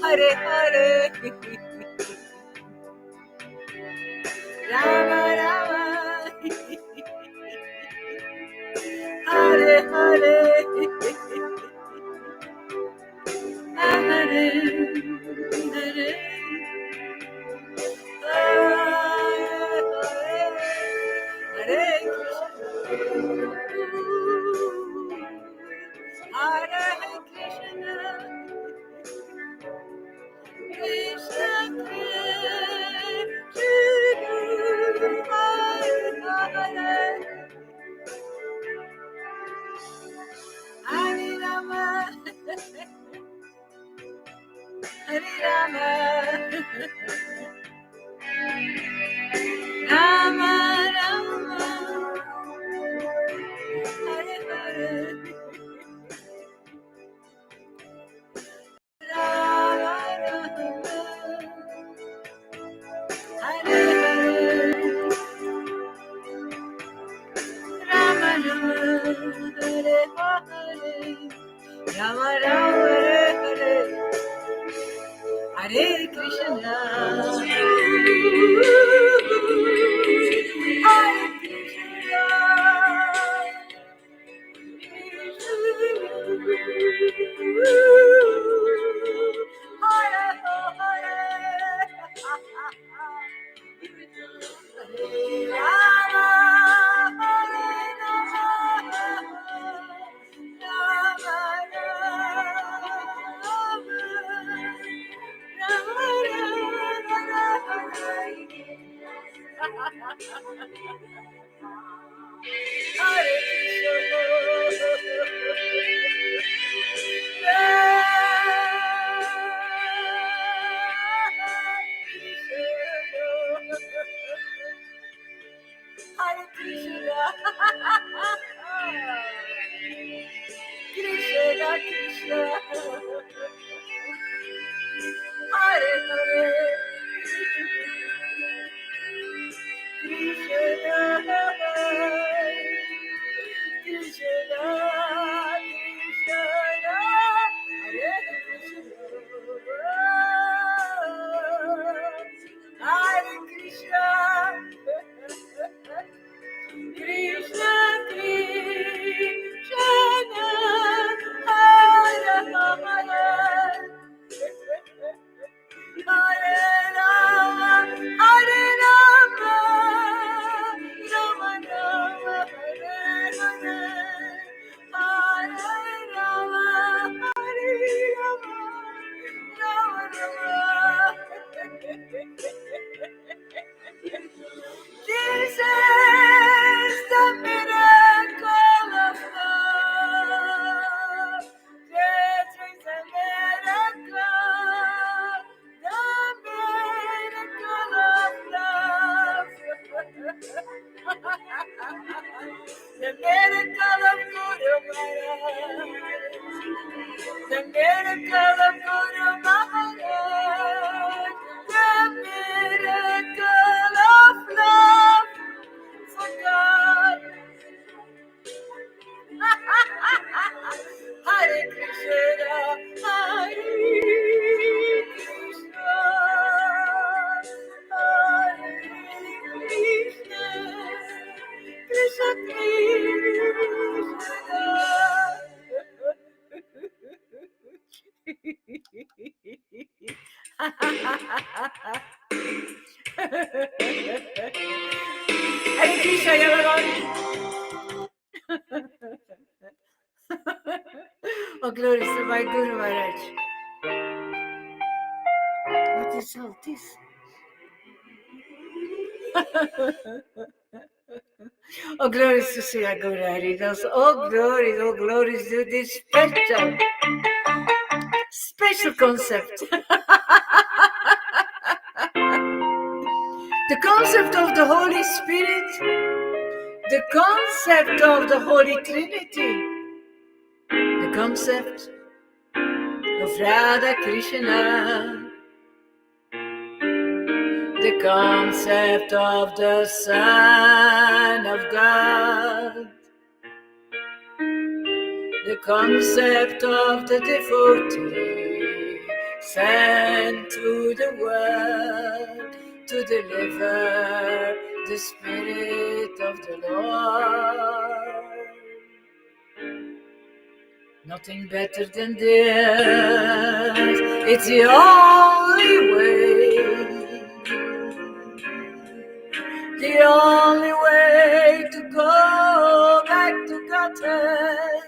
Hare Hare, Rama Rama, Hare Hare, Hare Hare, Hare Krishna, Krishna Krishna, Hare Rama, Hare Rama, Rama Rama, Hare Hare, Rama Rama, Hare Hare, Rama Rama, Hare Hare, Rama Rama, Hare Hare, Hare Krishna, Hare Krishna, Hare Krishna, Krishna Krishna, Hare Hare, Krishna Krishna, Hare Krishna, Hare Krishna, Krishna Krishna, Hare Hare, Hare Rama, Hare Rama, Rama Rama, Hare Hare, Hare Rama, Hare Rama, Rama Rama. Jesus, the miracle of love. Jesus is the miracle of love. The miracle of Guru Maharaj. The miracle of Guru Maharaj. The miracle of love for God. Hare Krishna, Hare Krishna, Hare Krishna, Krishna Hare Krishna, everyone. Oh, glory to my Guru Maharaj. What is all this? Oh, glories to Sri Guru Hari Das. Oh, glories to this special concept. The concept of the Holy Spirit, the concept of the Holy Trinity, the concept of Radha Krishna, the concept of the sun, of God. The concept of the devotee sent to the world to deliver the Spirit of the Lord. Nothing better than this, it's the only way to go back to Godhead.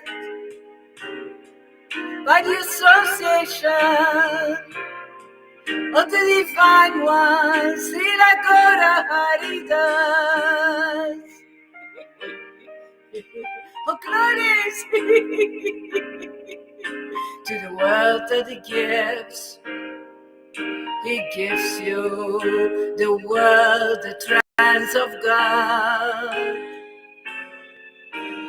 By the association of the Divine One, Srila Gora Haridas. Oh, glories to the world that He gives. He gives you the world, the trance of God,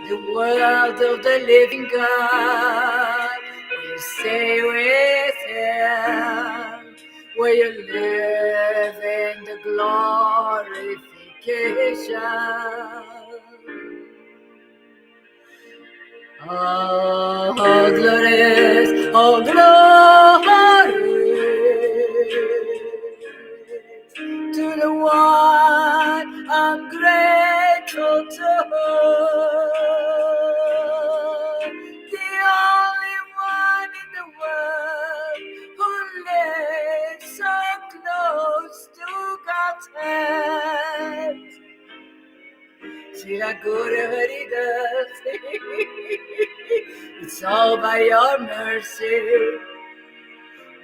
the world of the living God, where you stay with Him, where you live in the glorification. Oh, glorious, oh, glorious to the one I'm grateful to, the only one in the world who lives so close to God's hand. Srila Guru Haridas, it's all by your mercy.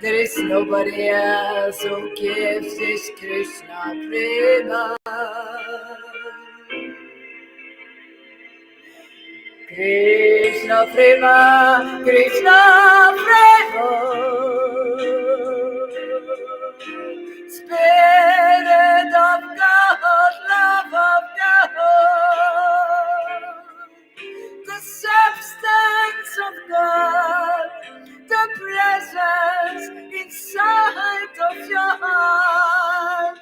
There is nobody else who gives this Krishna prema. Krishna prema, Krishna prema. Spirit of God, love of God, the substance of God, the presence inside of your heart,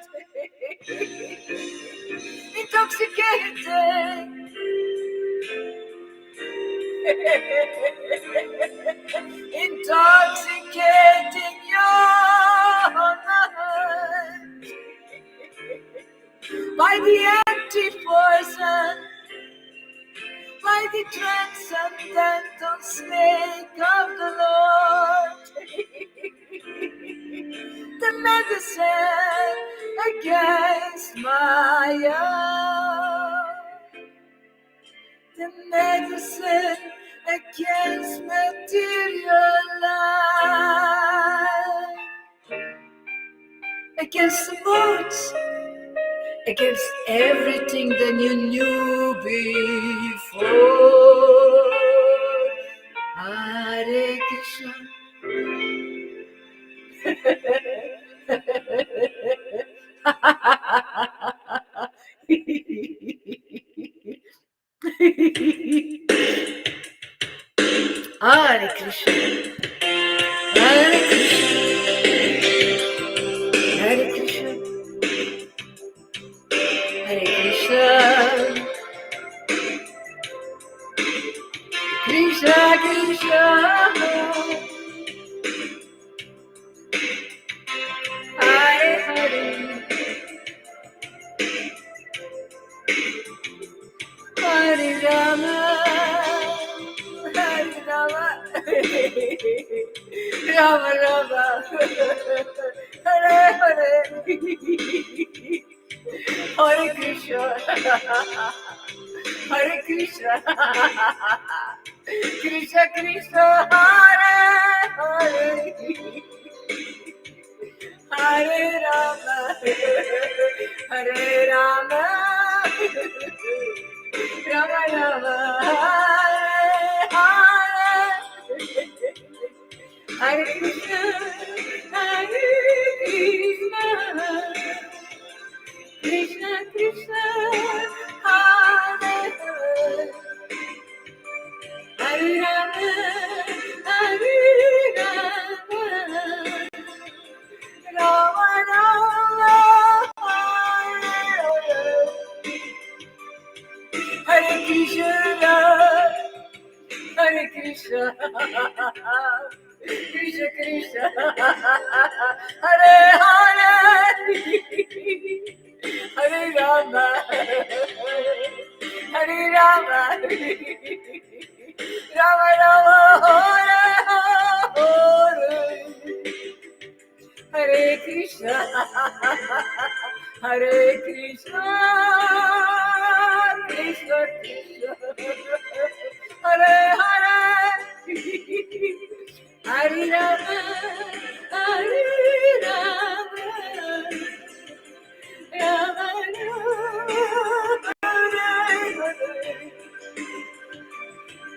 intoxicating, intoxicating your mind by the empty poison, by the transcendental snake of the Lord, the medicine against Maya, the medicine against material life, against the moods, against everything that you knew before. Hare Krishna. Hare Krishna. Hare Krishna. Hare Krishna. Hare Krishna. Krishna Krishna. Hare Hare. Hare Rama. Hare Rama. Rama Rama. Hare Hare. Hare Krishna. Hare Krishna. Krishna Krishna. Hare Hare. Hare Rama. Hare Rama. Rama Rama. Hare Hare. Hare Krishna. Hare Krishna. Krishna Krishna, Hare Hare, Hare Rama, Hare Rama, Rama Rama, Hare Hare, Hare Krishna, Hare Krishna, Krishna Krishna, Hare Hare, Hare Rama, Hare Rama, Rama Rama, Hare Hare, Hare Krishna, Hare Krishna, Krishna Krishna, Hare Hare, Hare Rama, Hare Rama, Rama Rama,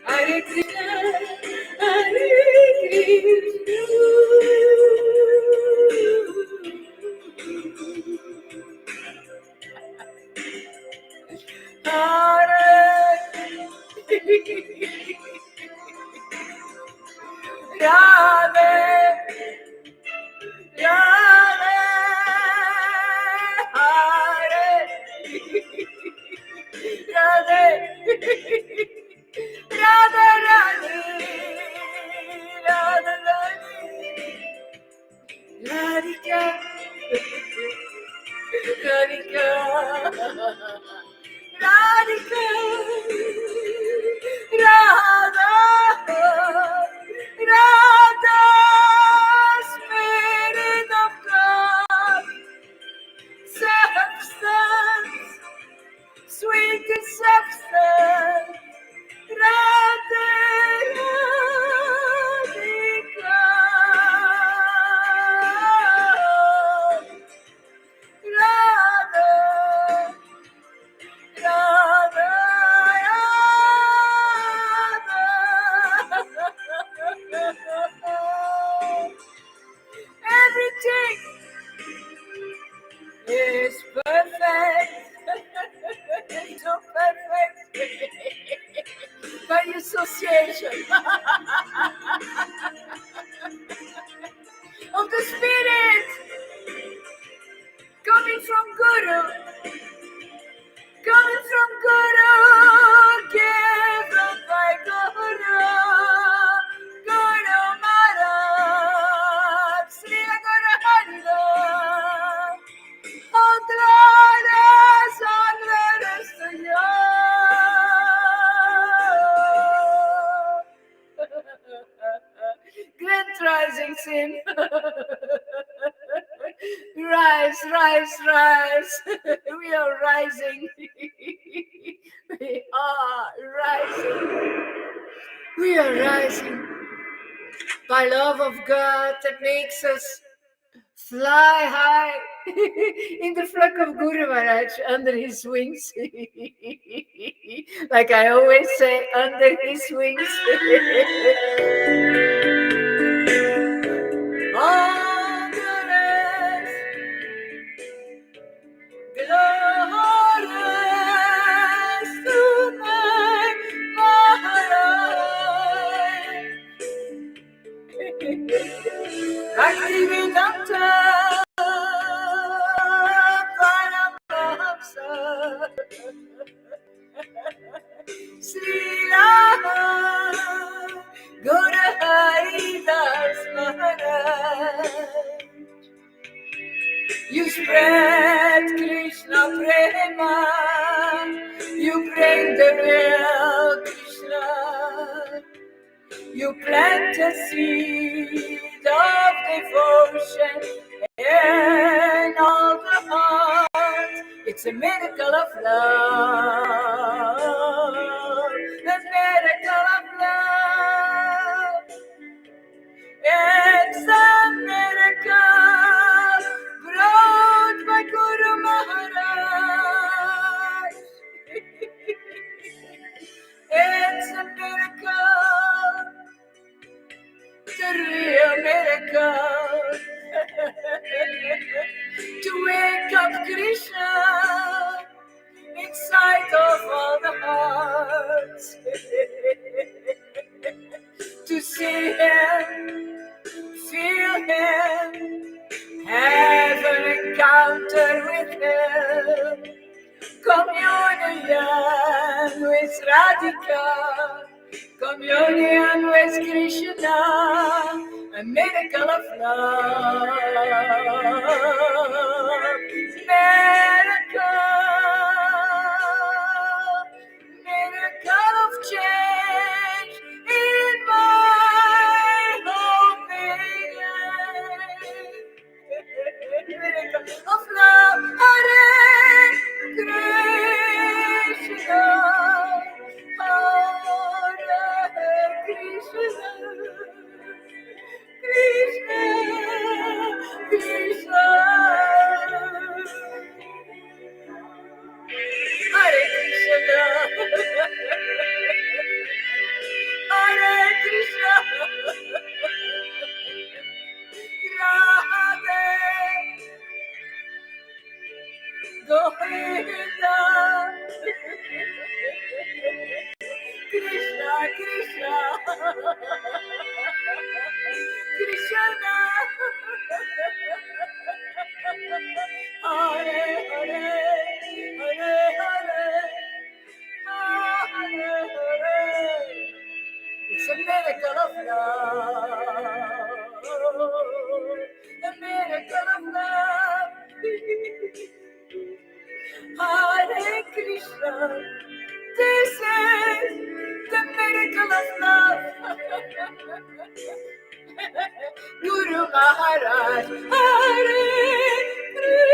Hare Krishna, Hare Krishna. Radhika, Radhika, Radha, Radha, Spirit of God, substance, sweet substance, Radha, Radhika, Radha, Radha, Radha. Everything is perfect. So perfect. By association of the Spirit coming from Guru, coming from Guru, given by Guru, Guru Maharaj, Sri Guru Hariram, all glorious to you. Grand rising sin. Rise, rise, rise. We are rising. We are rising. We are rising by love of God that makes us fly high in the flock of Guru Maharaj under his wings. Like I always say, under his wings. All glorious to my Maharaj. Bhaktivedanta Paramahamsa Srila Guru Haridas Maharaj. You spread Krishna prema, you bring the real Krishna. You plant a seed of devotion in all the hearts. It's a miracle of love, the miracle of love. It's a miracle brought by Guru Maharaj. It's a miracle, the real miracle. To wake up Krishna inside of all the hearts. To see him, feel him, have an encounter with him, communion Radhika, communion with Krishna, a miracle of love, miracle of change in my opinion. Miracle of love, Hare Krishna, Hare Krishna, Krishna, Krishna, Hare Krishna, Hare Krishna, Radhe Govinda, Krishna, Krishna, Krishna, Hare Hare, Hare Hare, Hare Hare. It's a miracle of love, a miracle of love. Hare Krishna, this is the miracle of love. Guru Maharaj, Hare Krishna,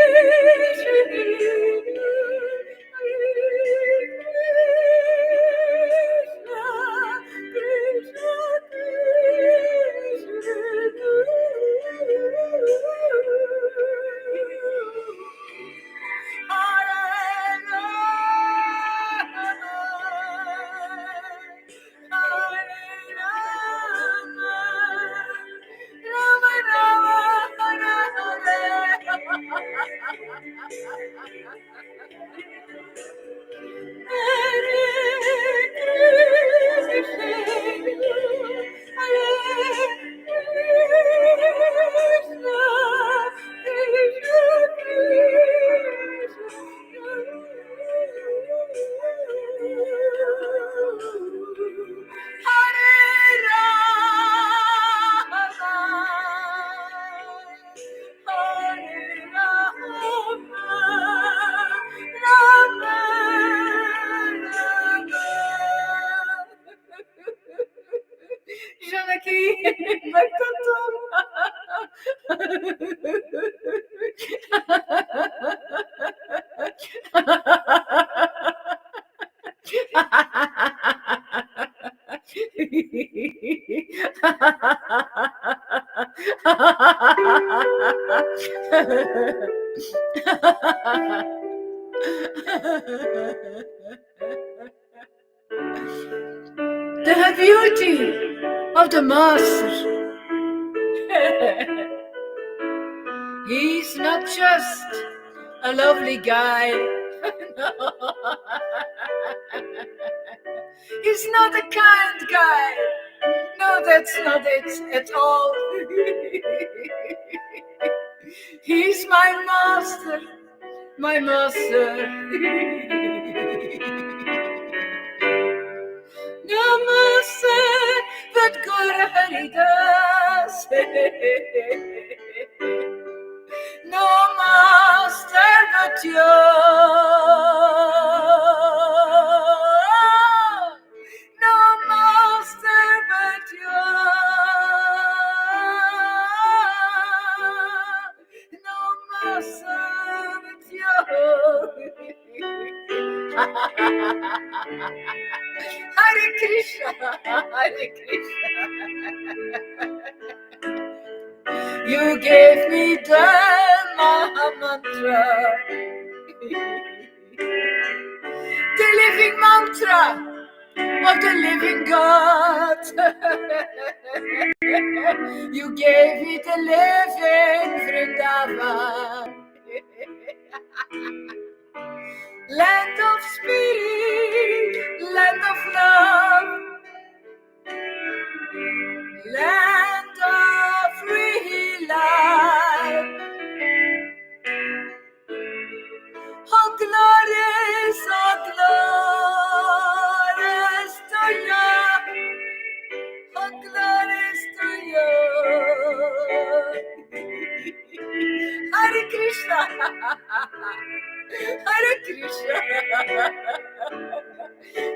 Krishna, Krishna, Janaki, back to the beauty of the master. He's not just a lovely guy. No. He's not a kind guy. No, that's not it at all. He's my master, my master. No master but Guru Haridas. No master but you. No master but you. No master but you. Hare Krishna, Hare Krishna. You gave me the Maha Mantra, the living mantra of the living God. You gave me the living Vrindavan, land of spirit, land of love, land of real life. Oh glorious,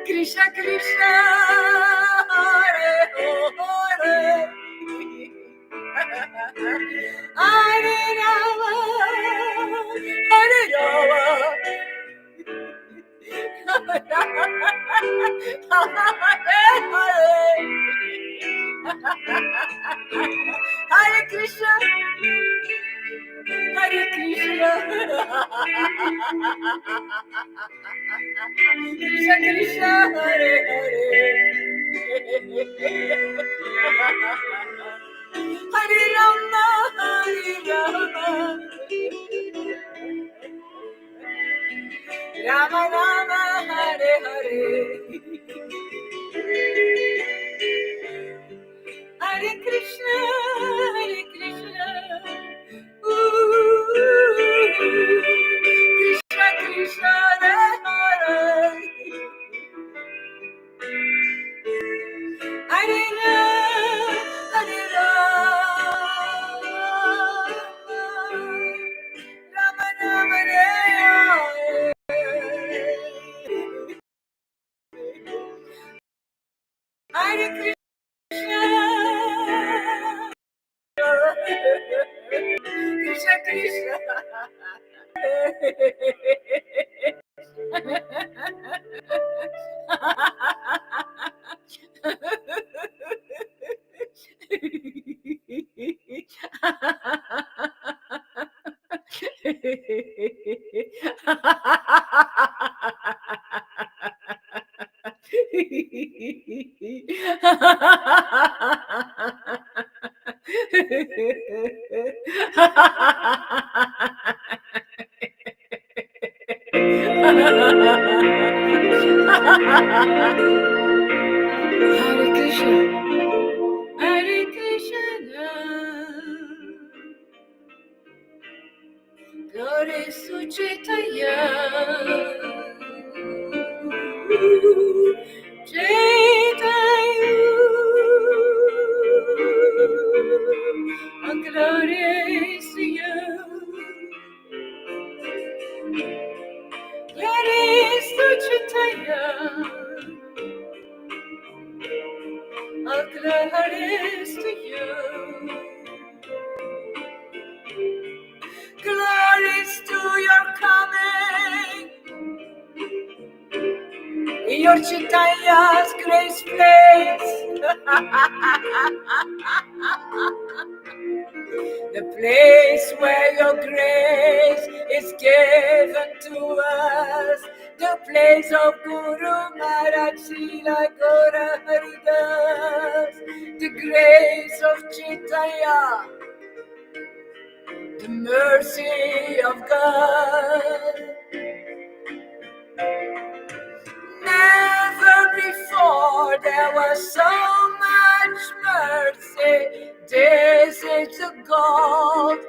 Krishna Krishna, Hare Hare, Hare Rama, Hare Rama, Hare Krishna, Hare Krishna, Krishna Krishna, Hare Hare, Hare Rama, Hare Rama, Rama Rama, Hare Hare, Hare Krishna, Hare Krishna, Krishna Krishna, Hare Hare, Hare Rama, Hare Rama, Rama Rama, Hare Krishna, Krishna Krishna. Hare Krishna, Hare Krishna, Glory Suchitaya, Chaitanya, Glory to you, Glory Suchitaya. Glories to you, glories to your coming, in your Chaitanya's grace place, the place where your grace is given to us, the place of Guru Maharaj Srila Gaura Haridas, the grace of Chaitanya, the mercy of God. Never before there was so much mercy. This is the gold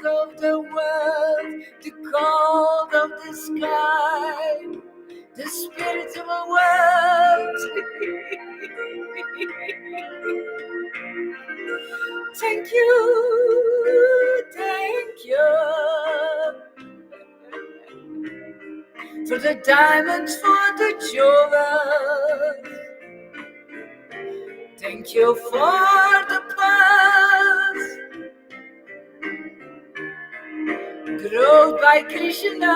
of the world, the gold of the sky, the spirit of the world. Thank you, for the diamonds, for the jewels. Thank you for the pearls grown by Krishna.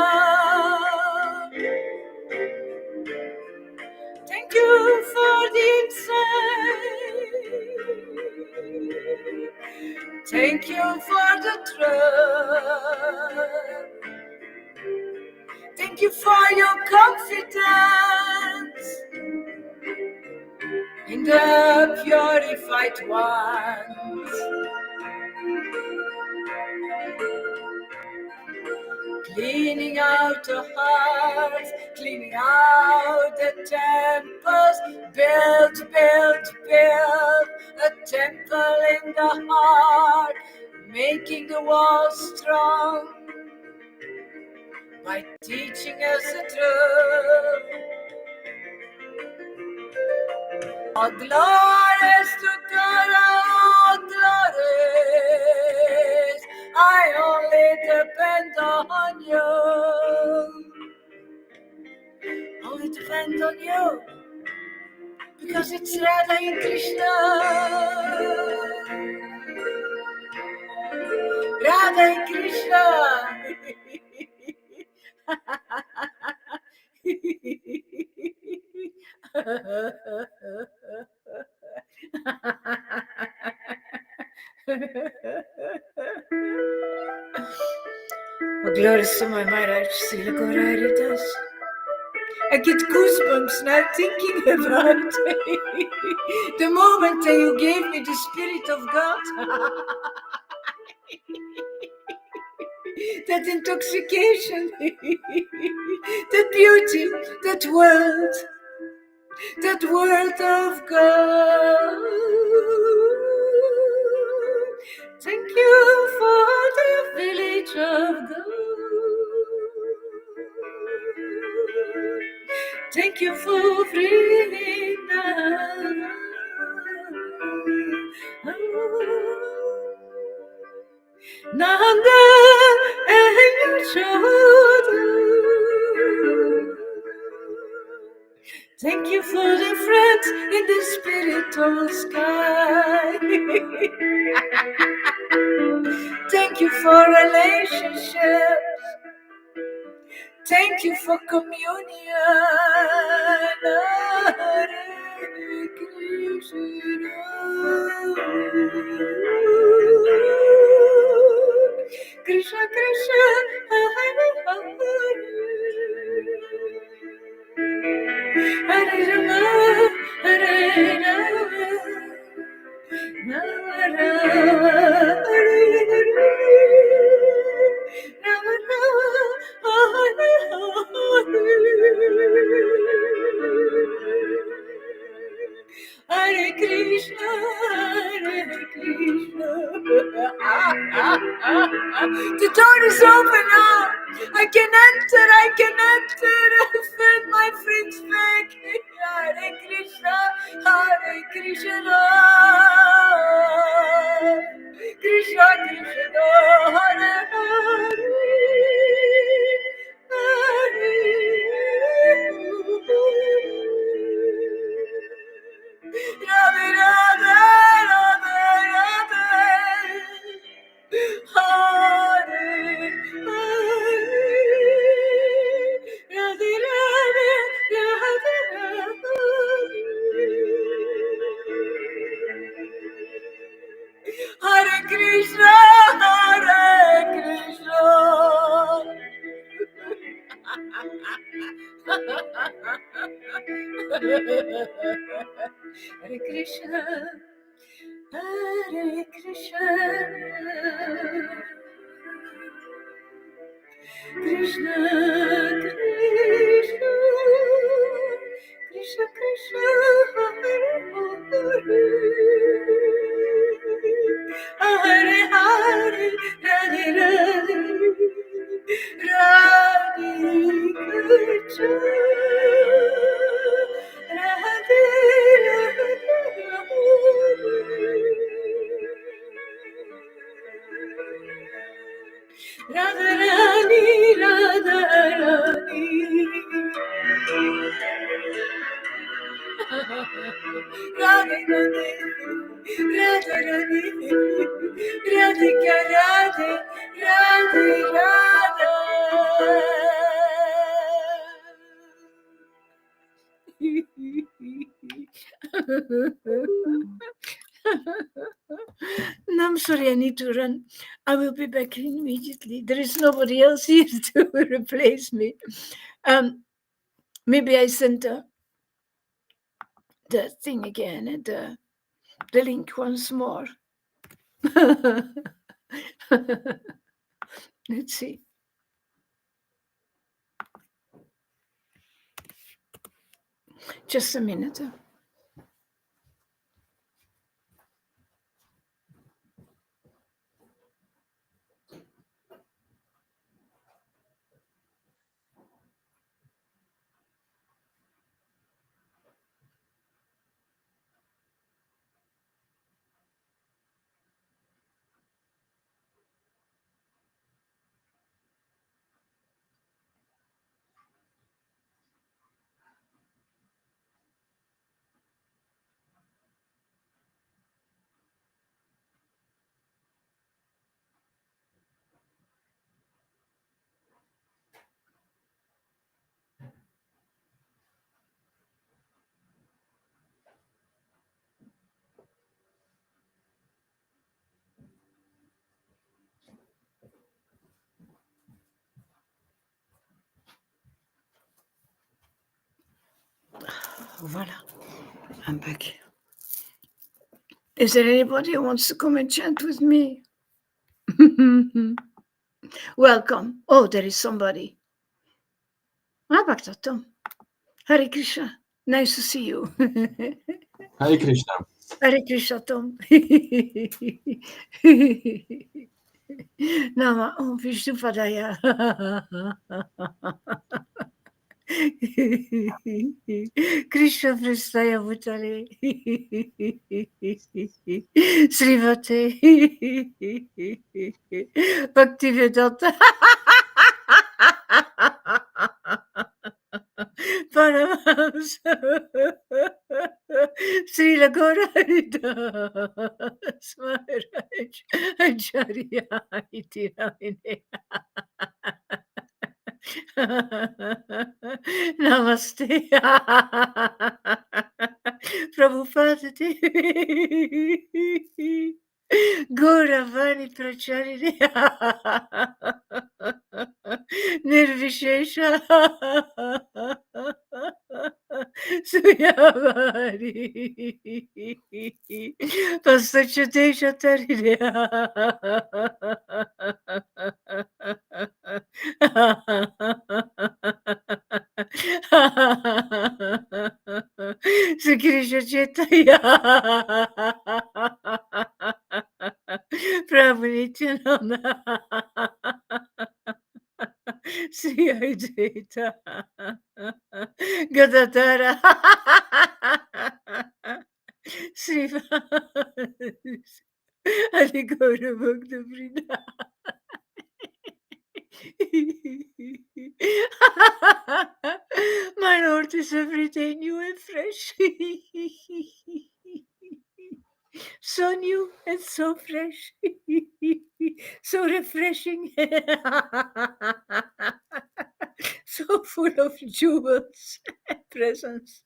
Thank you for the insight. Thank you for the trust. Thank you for your confidence in the purified ones. Cleaning out the hearts, cleaning out the temples, build a temple in the heart, making the walls strong by teaching us the truth. All glories to God, all glories. I only depend on you. All fully depend on you. Because it's Radha and Krishna. Radha and Krishna. Oh, glories to my Maharaj, Srila Gauraridas. I get goosebumps now thinking about the moment that you gave me the Spirit of God. That intoxication, that beauty, that world of God. Thank you for the village of God. Thank you for freeing us. Nanda and Yashoda. Thank you for the friends in the spiritual sky. Thank you for relationships. Thank you for communion. Hare Krishna. Krishna Krishna, Hare Hare, Hare Rama, Hare Rama, Rama Rama, Hare Hare, Rama Rama, Hare Hare. Hare Krishna, Hare Krishna. The door is open now. I can enter. Fill my fridge bag. Hare Krishna, Hare Krishna. Krishna Krishna, Hare Hare. Hare Radhe Radhe Radhe Radhe Hare Hare Radhe Radhe Radhe Hare Krishna, Hare Krishna. Hare Krishna, Hare Krishna, Krishna Krishna, Krishna Krishna, Hare Hare, Hare Hare, Radhe Radhe, Radhe Krishna, Radhe Radha Rani, Radha Rani. Radhe Radhe, Radha Rani, Radhika Radhe, Radhe Radha. No, I'm sorry, I need to run. I will be back immediately. There is nobody else here to replace me. Maybe I sent the thing again and the link once more. Let's see. Just a minute. Voilà, I'm back. Is there anybody who wants to come and chant with me? Welcome. Oh, there is somebody. Bhaktatam. Hare Krishna. Nice to see you. Hare Krishna. Hare Krishna Tom. Nama Om Vishnu Padaya. Krishna Prestaya Bhutale. Srivate. Bhakti Vedanta. Paramahamsa. Srila Gauraridas Maharaj Acharya iti namine. Namaste. Prabhupada Devi. Gauravani Pracharine. Nirvishesha. Suyavari. Pastachatesha Tarine. Sri Krishna Chaitanya. Prabhu Nityananda. Sri Advaita. Gadadhara. Sri Hari Gaura Bhakta Vrinda. My Lord is every day new and fresh. So new and so fresh. So refreshing. So full of jewels and presents.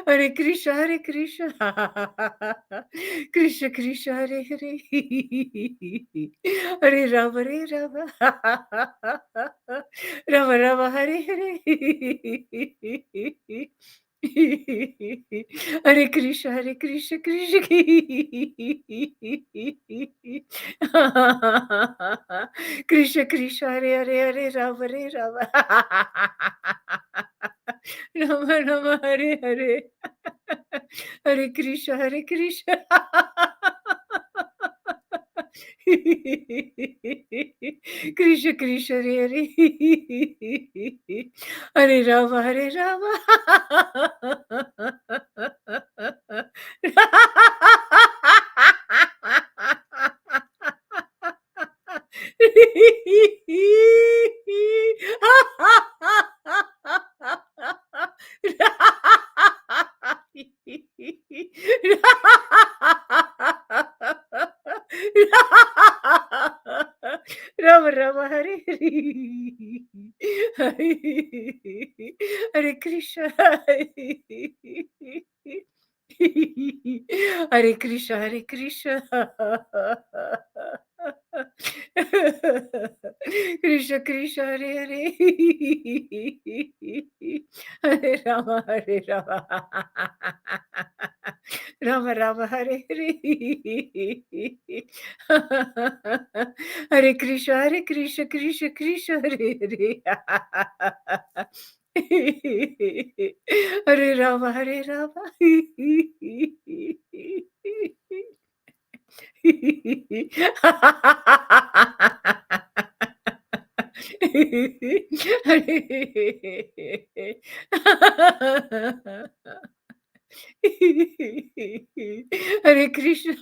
Hare Krishna, Hare Krishna, Krishna Krishna, Hare Hare, Hare Rama, Hare Rama, Rama Rama, Hare Hare, Hare Krishna, Hare Krishna, Krishna. Krishna Krishna, Hare Hare, Hare Rama, Hare Rama. Rama Rama, Hare Hare. Hare Krishna, Hare Krishna. Krishna Krishna, Hare Hare. Hare Rama, Hare Rama. Rama Rama, Hare Hare. Hare Krishna. Hare Krishna, Hare Krishna. Krishna Krishna, Hare Hare. Hare Rama, Hare Rama. Rama Rama, Hare Hare. Hare Krishna, Hare Krishna, Krishna Krishna, Hare Hare. Hare Rama, Hare Rama. Hare Krishna.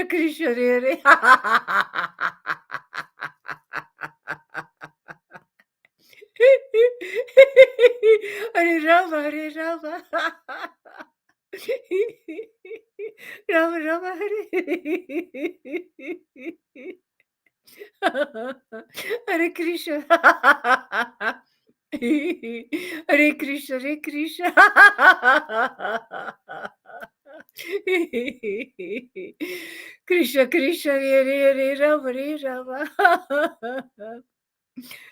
Krishna Krishna Hare Hare. Hare Rama Hare Rama. Rama Rama Hare Hare Krishna. Hare Krishna, Hare Krishna. Krishna Krishna, Hare Hare, Rama Hare Rama.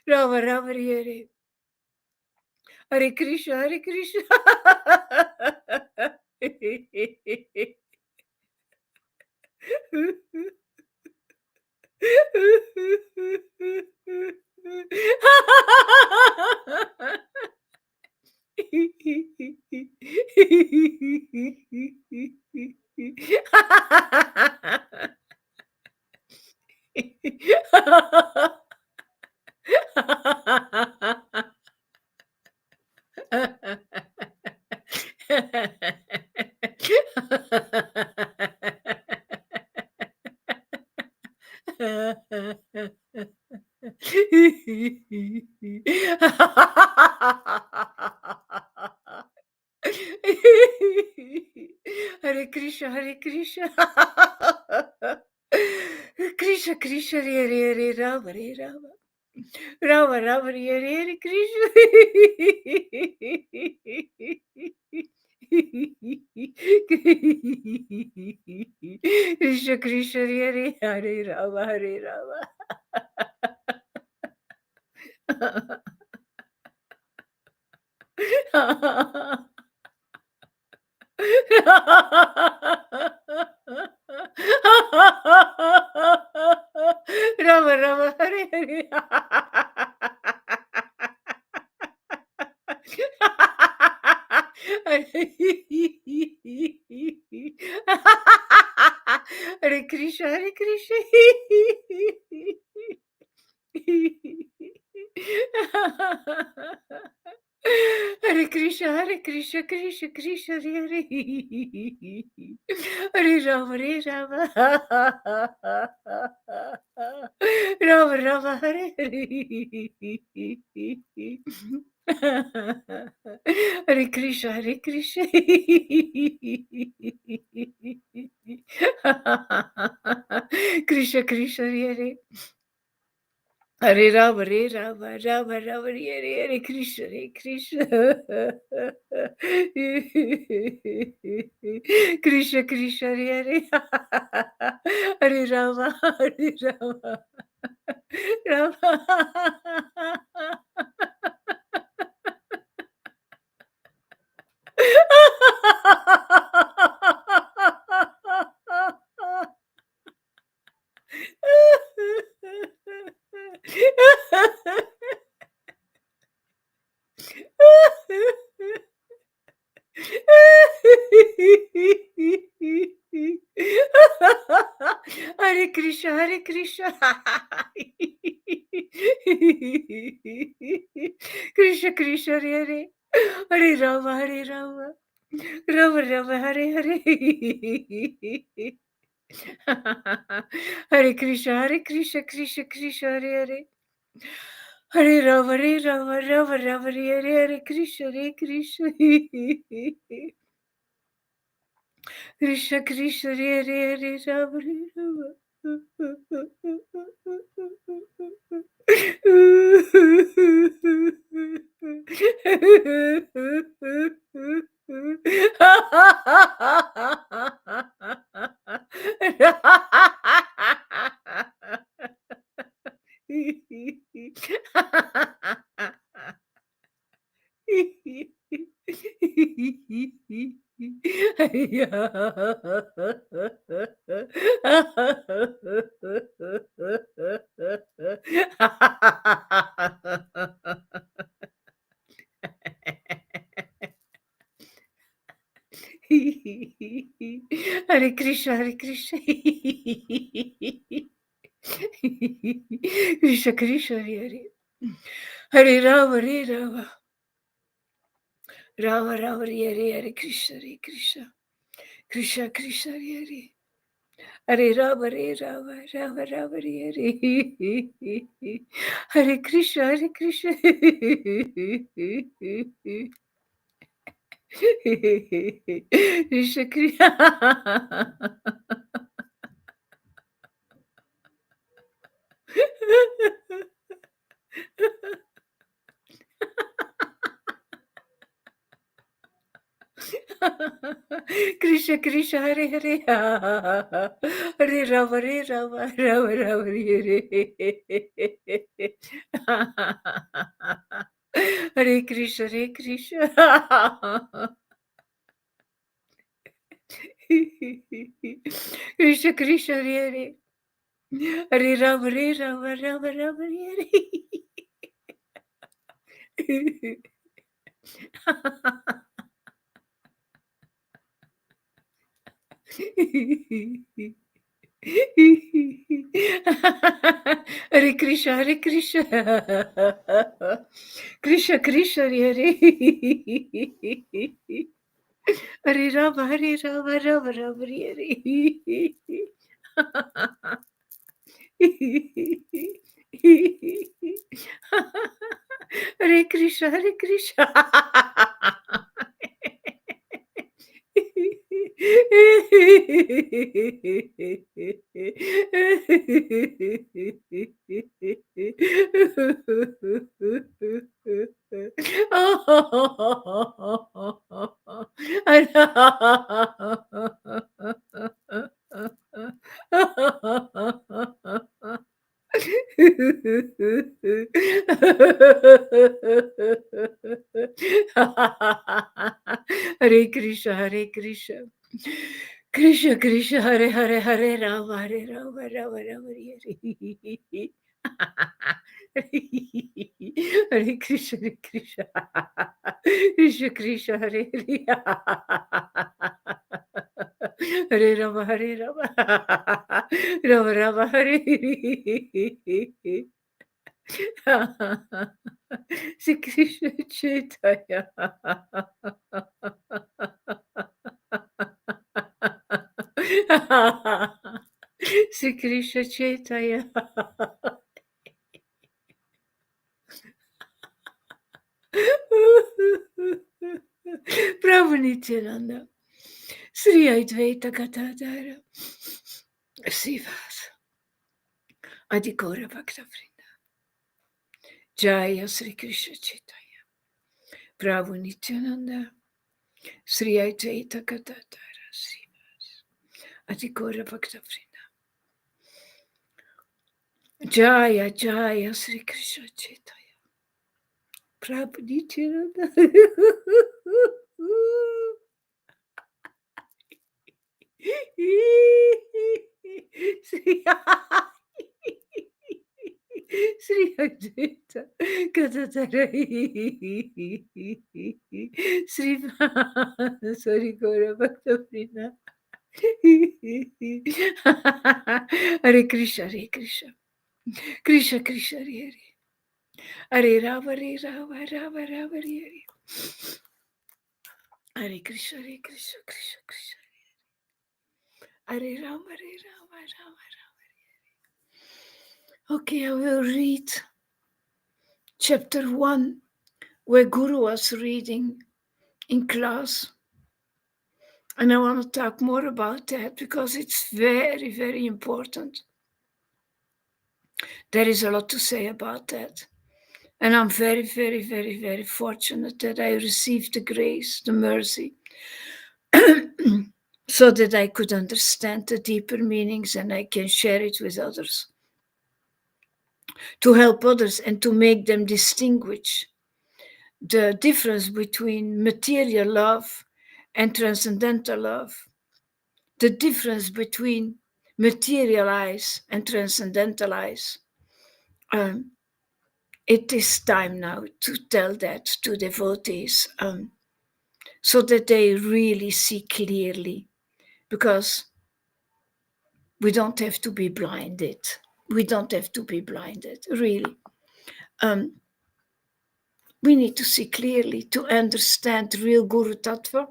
Rama Rama Hare Hare. Hare Krishna, Hare Krishna. Hare Krishna, Hare Krishna. Krishna Krishna, Hare Hare, Rama Hare Rama. Rama Rama, Hare Hare Krishna. Krishna Krishna, Hare Hare, Rama Hare Rama. Rama Rama Hare Hare. Hare Krishna, Hare Krishna. Hare Krishna, Hare Krishna, Krishna Krishna, Hare Hare. Hare Rama, Hare Rama. Rama Rama, Hare Hare. Hare Krishna, Hare Krishna. Krishna Krishna, Hare Hare. Hare Rama, Hare Rama, Rama Rama, Hare Hare Krishna, Hare Krishna. Krishna Krishna, Hare Hare. Hare Rama, Hare Rama, Rama. Hare Krishna, Hare Krishna. Krishna Krishna, Hare Hare. Hare Rama, Hare Rama. Rama Rama, Hare Hare. Hare Krishna, Hare Krishna, Krishna Krishna, Hare Hare. Hare Rama, Hare Rama, Rama Rama, Hare Hare, Krishna, Hare Krishna. Krishna Krishna, Hare Hare, Rama Hare Krishna, Hare Krishna. Krishna Krishna, Hare Hare. Hare Rama, Hare Rama. Rama Rama, Hare Hare, Hare Krishna, Hare Krishna. Krishna Krishna, Hare Hare. Hare Rama, Hare Rama, Rama Rama, Hare Hare. Hare Krishna, Hare Krishna. Krishna Krishna. Krishna Krishna Hare Hare Hare Rama Hare Rama Rama Rama Hare Hare Krishna Hare Krishna Krishna Krishna Hare Hare Hare Rama Hare Rama Rama Rama Hare Hare Krishna, Hare Krishna, Krishna Krishna, Hare Hare, Hare Rama, Hare Rama, Rama Rama, Hare Hare Krishna, Hare Krishna. Hare Krishna, Hare Krishna. Krishna Krishna, Hare Hare, Hare Rama, Hare Rama, Rama Rama, Hare Hare Krishna, Hare Krishna. Krishna Krishna, Hare Hare. Hare Rama, Hare Rama. Rama Rama, Hare Hare. Sri Krishna Chaitanya. Sri Krishna Chaitanya. Prabhu Nityananda. Sri Advaita Gadadhara. Sivas. Adikora Bhakta Vrinda. Jaya Sri Krishna Chaitanya. Prabhu Nityananda. Sri Advaita Gadadhara. Sivas. Adikora Bhakta Vrinda. Jaya Jaya Sri Krishna Chaitanya. Prabhu Nityananda. Sri Sri Advaita Gadadhara Sri Sorry Gaura Bhakta Vrinda. Hare Krishna, Hare Krishna, Krishna Krishna, Hare Hare, Hare Rama, Hare Rama, Rama Rama, Hare Hare. Hare Krishna, Hare Krishna, Krishna Krishna, Hare Rama, Hare Rama, Rama Rama, Hare Hare. Okay, I will read chapter 1, where Guru was reading in class. And I want to talk more about that because it's very, very important. There is a lot to say about that. And I'm very, very, very, very fortunate that I received the grace, the mercy, so that I could understand the deeper meanings and I can share it with others. To help others and to make them distinguish the difference between material love and transcendental love. The difference between material eyes and transcendental eyes. It is time now to tell that to devotees so that they really see clearly, because we don't have to be blinded. We don't have to be blinded, really. We need to see clearly to understand real Guru Tattva,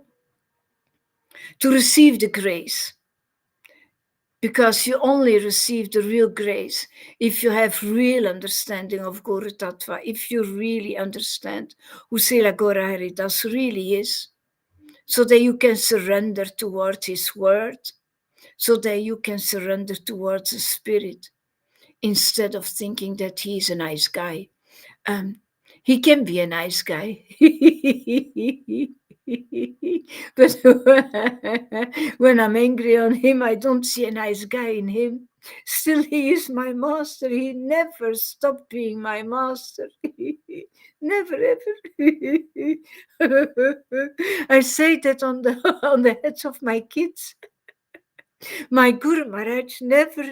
to receive the grace. Because you only receive the real grace if you have real understanding of Guru Tattva, if you really understand who Srila Gaura Haridas really is, so that you can surrender towards his word, so that you can surrender towards the spirit, instead of thinking that he's a nice guy. He can be a nice guy. But when I'm angry on him, I don't see a nice guy in him. Still, he is my master. He never stopped being my master. Never ever. I say that on the heads of my kids. My Guru Maharaj never,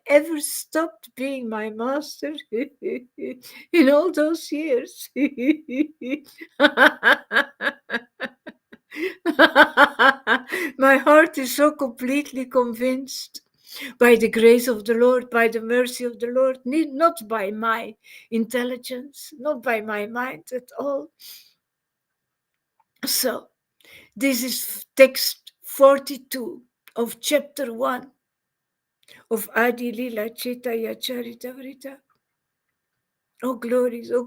ever stopped being my master in all those years. My heart is so completely convinced by the grace of the Lord, by the mercy of the Lord, not by my intelligence, not by my mind at all. So, this is text 42 of chapter 1 of Adi Lila Chaitanya Charitamrita. Oh glories to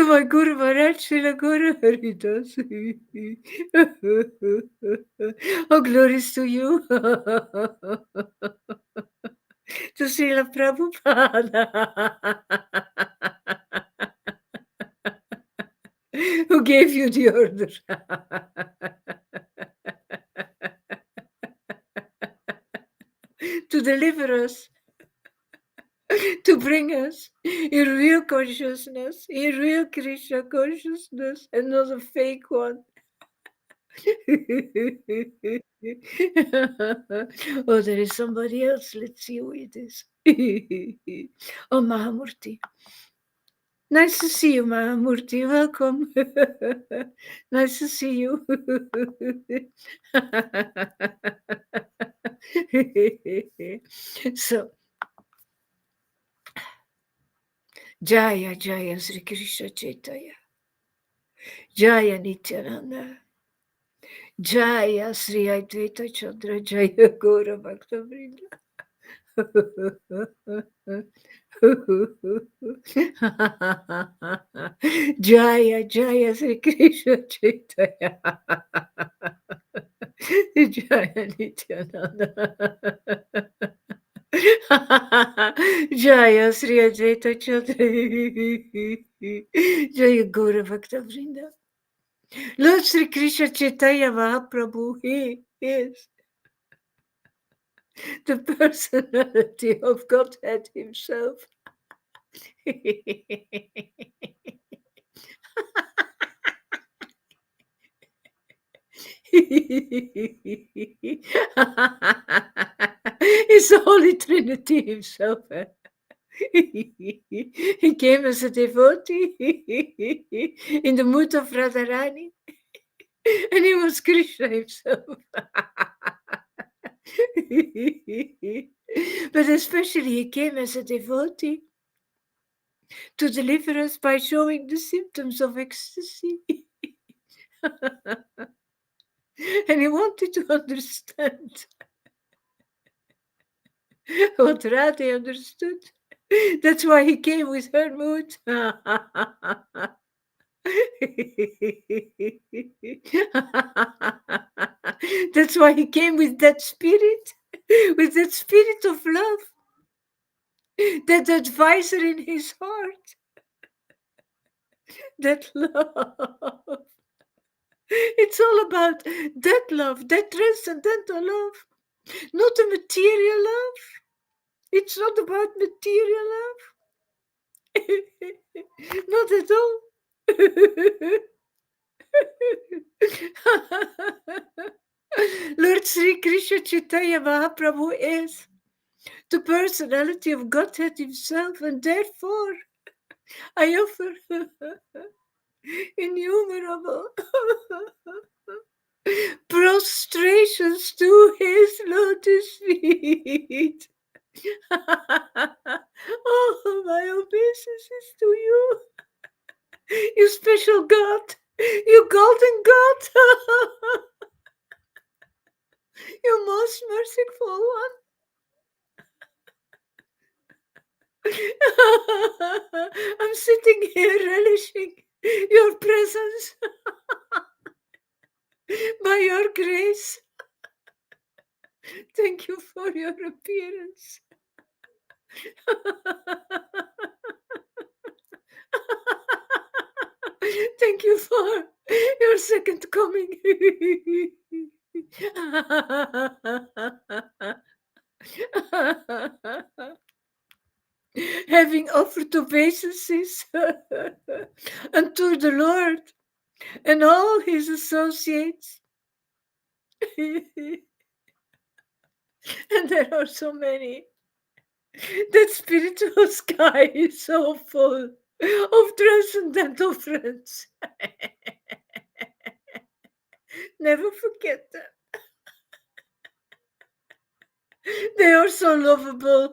my Guru Maharaj Srila Gaura Haridas. Oh glories to you. To Srila Prabhupada. Who gave you the order? To deliver us, to bring us in real consciousness, in real Krishna consciousness, and not a fake one. Oh, there is somebody else. Let's see who it is. Oh, Mahamurti. Nice to see you, Mahamurti. Welcome. Nice to see you. So, Jaya, Jaya, Sri Krishna Chaitanya. Jaya, Nityananda. Jaya, Sri Advaita Chandra. Jaya, Gaura Bhakta Vrinda. Jaya, Jaya, Sri Krishna Chaitanya. Jaya, Nityananda. Jaya, Sri Advaita Chandra. Jaya, Gaura Bhakta Vrinda. Lord Sri Krishna Chaitanya Mahaprabhu, he is the personality of Godhead himself. It's the Holy Trinity himself. He came as a devotee in the mood of Radharani, and he was Krishna himself. But especially he came as a devotee to deliver us by showing the symptoms of ecstasy. And he wanted to understand what Radhe understood. That's why he came with her mood. That's why he came with that spirit of love, that advisor in his heart, that love. It's all about that love, that transcendental love, not a material love. It's not about material love. Not at all. Lord Sri Krishna Chaitanya Mahaprabhu is the personality of Godhead himself, and therefore I offer innumerable prostrations to his lotus feet. Oh, my obeisances to you, you special God, you golden God. you most merciful one. I'm sitting here relishing your presence by your grace. Thank you for your appearance. Thank you for your second coming. Having offered obeisances unto the Lord and all his associates. And there are so many. That spiritual sky is so full of transcendental friends. Never forget them. They are so lovable.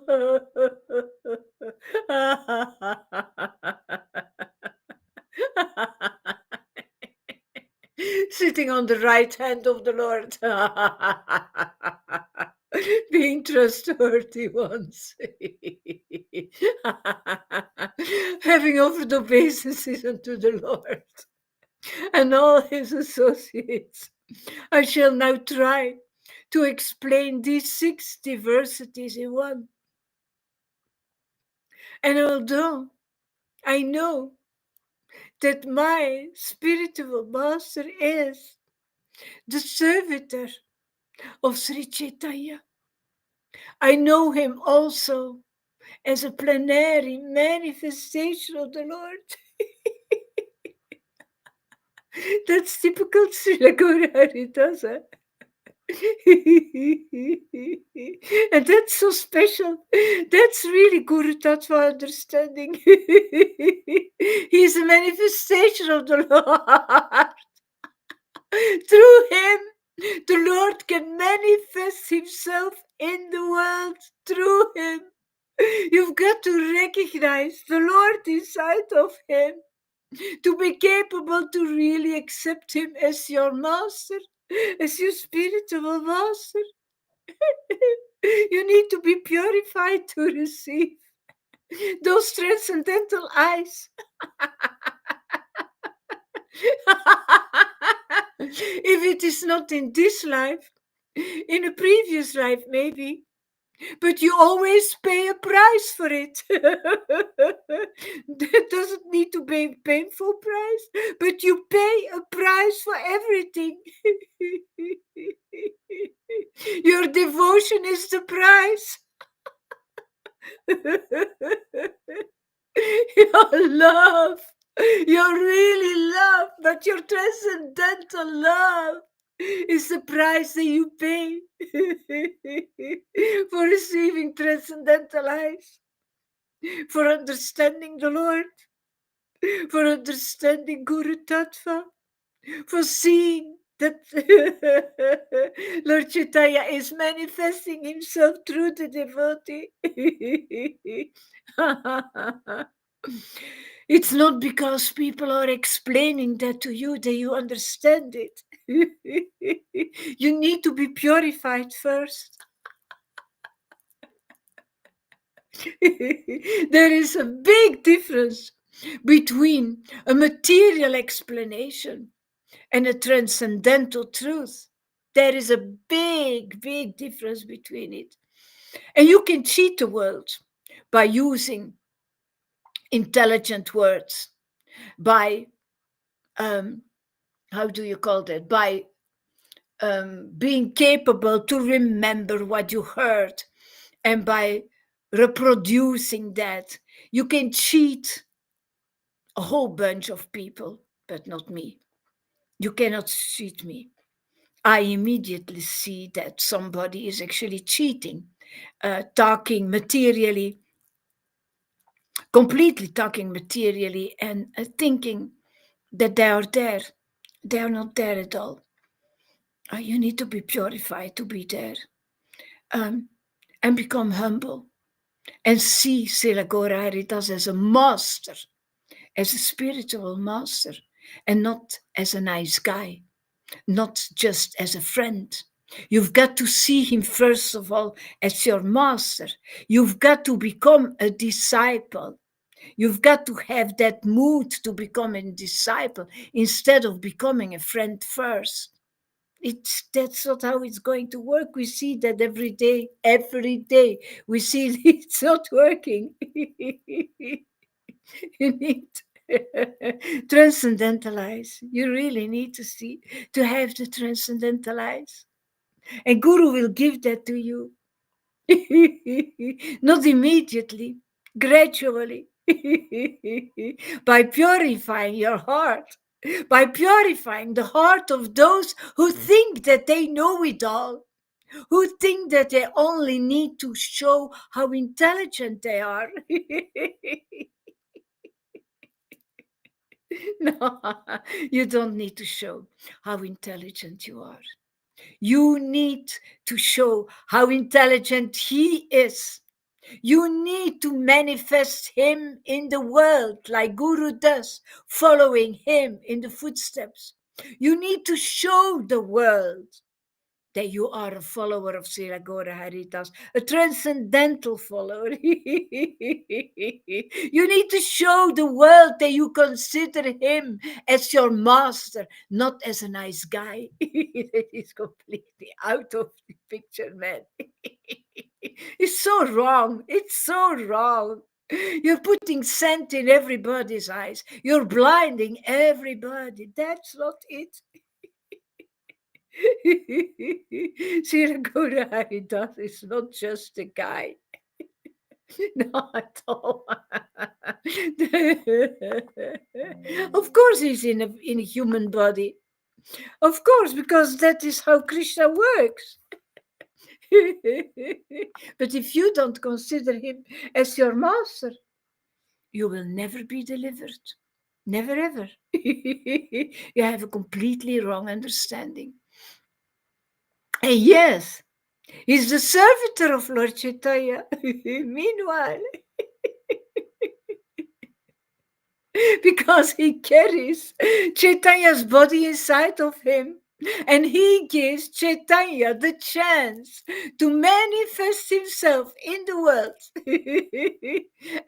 Sitting on the right hand of the Lord. Being trustworthy ones. Having offered obeisances unto the Lord and all his associates. I shall now try to explain these 6 diversities in one. And although I know that my spiritual master is the servitor of Sri Caitanya, I know him also as a plenary manifestation of the Lord. That's typical Srila Guru Haridasa. And that's so special. That's really Guru Tattva understanding. He's a manifestation of the Lord. Through him, the Lord can manifest himself in the world through him. You've got to recognize the Lord inside of him to be capable to really accept him as your master, as your spiritual master. You need to be purified to receive those transcendental eyes. If it is not in this life, in a previous life maybe, but you always pay a price for it. That doesn't need to be a painful price, but you pay a price for everything. Your devotion is the price. Your love, your really love, but your transcendental love is the price that you pay for receiving transcendental eyes, for understanding the Lord, for understanding Guru Tattva, for seeing that Lord Chaitanya is manifesting himself through the devotee. It's not because people are explaining that to you that you understand it. You need to be purified first. There is a big difference between a material explanation and a transcendental truth. There is a big, big difference between it. And you can cheat the world by using intelligent words, by, how do you call that? By being capable to remember what you heard, and by reproducing that. You can cheat a whole bunch of people, but not me. You cannot cheat me. I immediately see that somebody is actually cheating, talking materially, completely talking materially, and thinking that they are there. They are not there at all. You need to be purified to be there, and become humble, and see Srila Gaura Haridas as a master, as a spiritual master, and not as a nice guy, not just as a friend, You've got to see him, first of all, as your master. You've got to become a disciple. You've got to have that mood to become a disciple instead of becoming a friend first. That's not how it's going to work. We see that every day. We see it's not working. You need transcendentalize. You really need to see, to have the transcendentalize. And Guru will give that to you. Not immediately, gradually. By purifying your heart, by purifying the heart of those who think that they know it all, who think that they only need to show how intelligent they are. No, you don't need to show how intelligent you are. You need to show how intelligent he is. You need to manifest him in the world like Guru does, following him in the footsteps. You need to show the world that you are a follower of Sri Gaura Haridas, a transcendental follower. You need to show the world that you consider him as your master, not as a nice guy. He's completely out of the picture, man. It's so wrong. It's so wrong. You're putting sand in everybody's eyes. You're blinding everybody. That's not it. Siragura Haridas is not just a guy. Not at all. Of course, he's in a human body. Of course, because that is how Krishna works. But if you don't consider him as your master, you will never be delivered. Never ever. You have a completely wrong understanding. And yes, he's the servitor of Lord Chaitanya. Meanwhile, because he carries Chaitanya's body inside of him, and he gives Chaitanya the chance to manifest himself in the world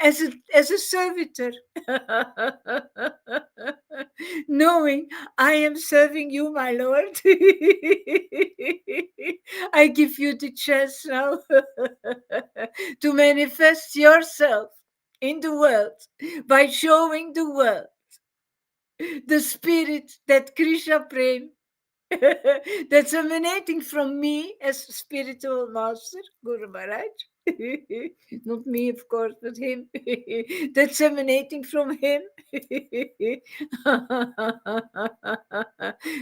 as a servitor. Knowing I am serving you, my Lord. I give you the chance now to manifest yourself in the world by showing the world the spirit that Krishna Prem that's emanating from me as spiritual master, Guru Maharaj. Not me, of course, but him. That's emanating from him.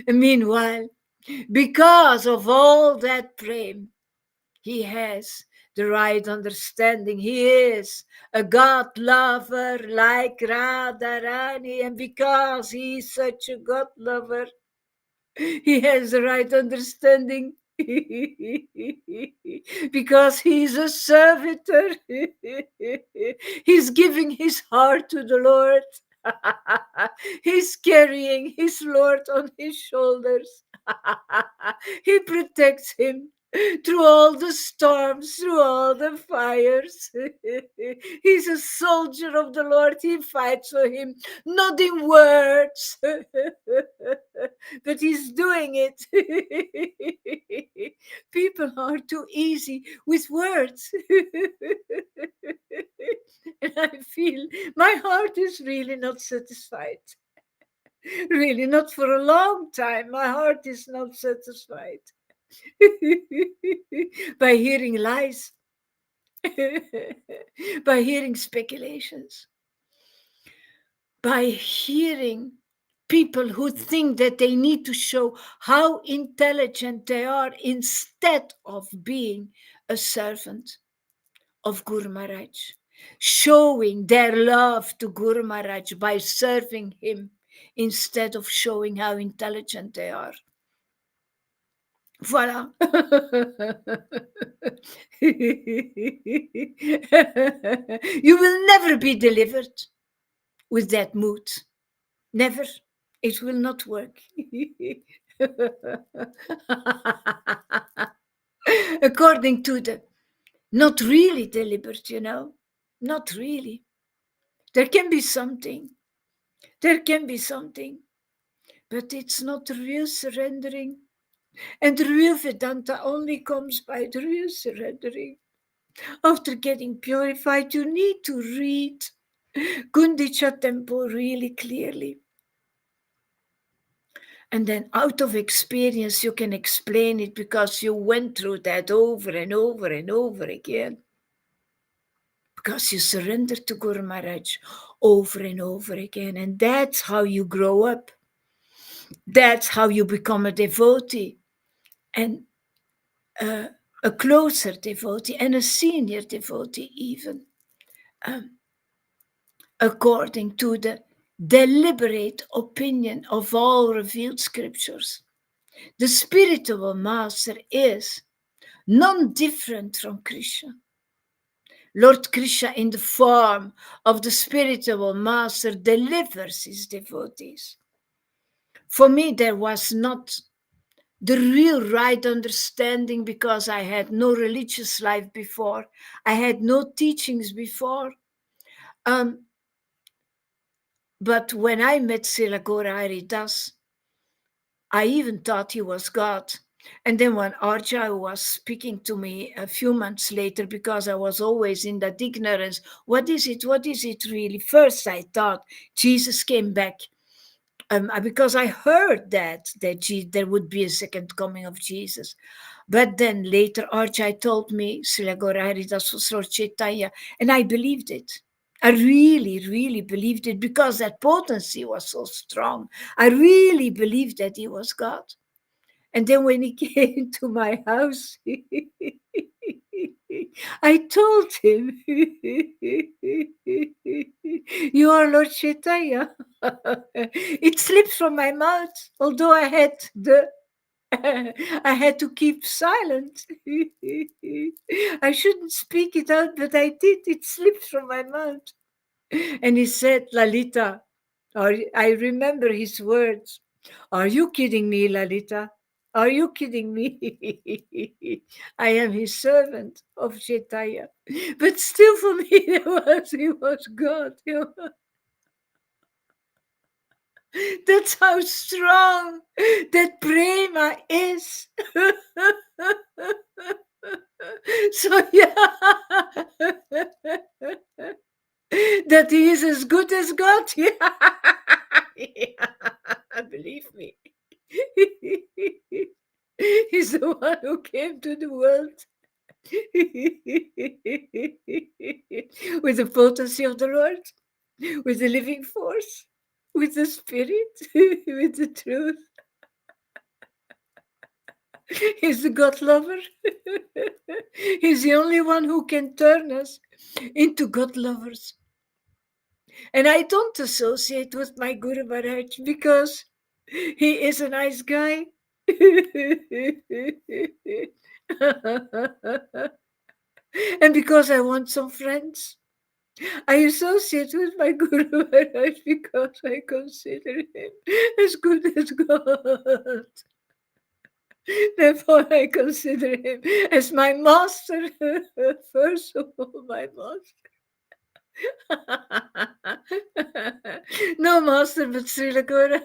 Meanwhile, because of all that prem, he has the right understanding. He is a God lover like Radharani, and because he is such a God lover, he has the right understanding. Because he's a servitor. He's giving his heart to the Lord. He's carrying his Lord on his shoulders. He protects him through all the storms, through all the fires. He's a soldier of the Lord. He fights for him, not in words, but he's doing it. People are too easy with words. And I feel my heart is really not satisfied. Really, not for a long time. My heart is not satisfied. By hearing lies, by hearing speculations, by hearing people who think that they need to show how intelligent they are instead of being a servant of Guru Maharaj, showing their love to Guru Maharaj by serving him instead of showing how intelligent they are. Voila. You will never be delivered with that mood. Never. It will not work. According to the not really deliberate, not really. There can be something. There can be something, but it's not the real surrendering. And the real Vedanta only comes by the real surrendering. After getting purified, you need to read Gundicha Temple really clearly. And then out of experience, you can explain it because you went through that over and over and over again. Because you surrender to Guru Maharaj over and over again. And that's how you grow up. That's how you become a devotee. And a closer devotee and a senior devotee even. According to the deliberate opinion of all revealed scriptures. The spiritual master is non-different from Krishna. Lord Krishna, in the form of the spiritual master, delivers his devotees. For me, there was not the real right understanding because I had no religious life before. I had no teachings before. But when I met Srila Gaura Das, I even thought he was God. And then when Arja was speaking to me a few months later, because I was always in that ignorance, what is it? What is it really? First, I thought Jesus came back. Because I heard that there would be a second coming of Jesus. But then later, Arjai told me, Srila Gaura Das was Lord Chaitanya, and I believed it. I really, really believed it because that potency was so strong. I really believed that he was God. And then when he came to my house, I told him, you are Lord Chaitanya. It slipped from my mouth, although I had to keep silent. I shouldn't speak it out, but I did. It slipped from my mouth. And he said, Lalita, I remember his words. Are you kidding me, Lalita? Are you kidding me? I am his servant of Chaitanya. But still for me, he was God. That's how strong that prema is. So yeah, that he is as good as God. Yeah. Believe me. He's the one who came to the world with the potency of the Lord, with the living force, with the spirit, with the truth. He's the God lover. He's the only one who can turn us into God lovers. And I don't associate with my Guru Maharaj because he is a nice guy. And because I want some friends. I associate with my Guru Maharaj because I consider him as good as God. Therefore, I consider him as my master, first of all, my master. No master but Srila Gaura.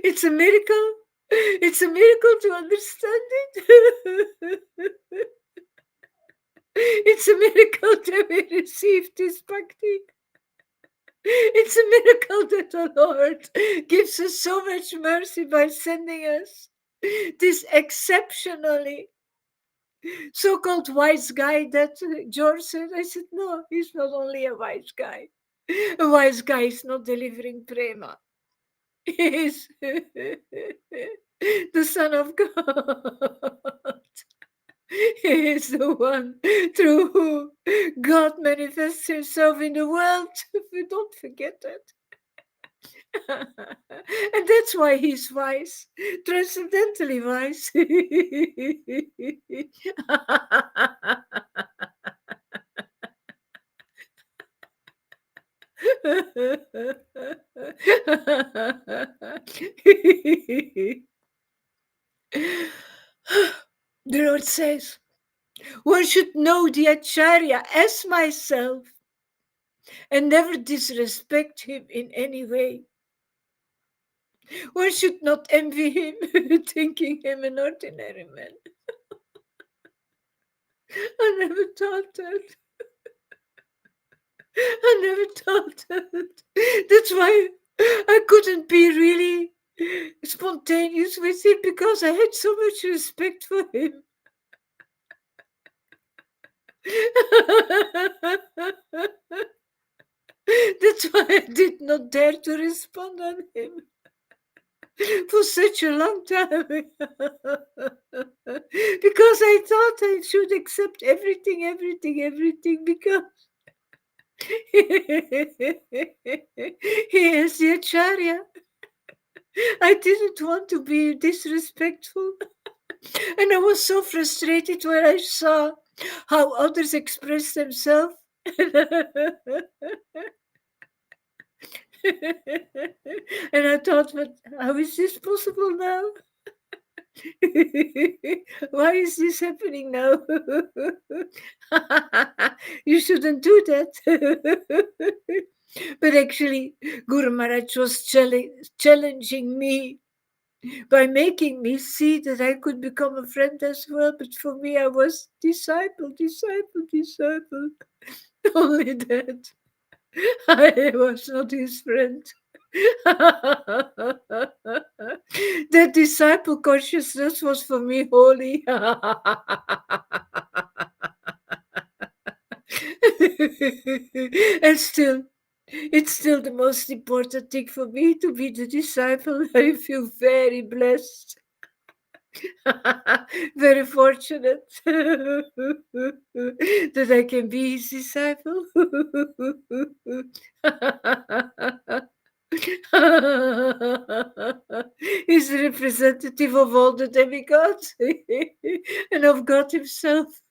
It's a miracle. It's a miracle to understand it. It's a miracle that we received this bhakti. It's a miracle that the Lord gives us so much mercy by sending us this exceptionally so-called wise guy that George said. I said, no, he's not only a wise guy. A wise guy is not delivering prema. He is the Son of God. He is the one through whom God manifests himself in the world. We don't forget that. And that's why he's wise, transcendentally wise. says, one should know the Acharya as myself and never disrespect him in any way. One should not envy him, thinking him an ordinary man. I never thought that. I never thought that. That's why I couldn't be really spontaneous with him, because I had so much respect for him. That's why I did not dare to respond on him for such a long time. Because I thought I should accept everything, because he is the Acharya. I didn't want to be disrespectful. And I was so frustrated when I saw how others express themselves. And I thought, but how is this possible now? Why is this happening now? You shouldn't do that. But actually, Guru Maharaj was challenging me by making me see that I could become a friend as well. But for me, I was disciple. Only that. I was not his friend. That disciple consciousness was for me holy. And still, it's still the most important thing for me to be the disciple. I feel very blessed. Very fortunate that I can be his disciple. He's the representative of all the demigods and of God himself.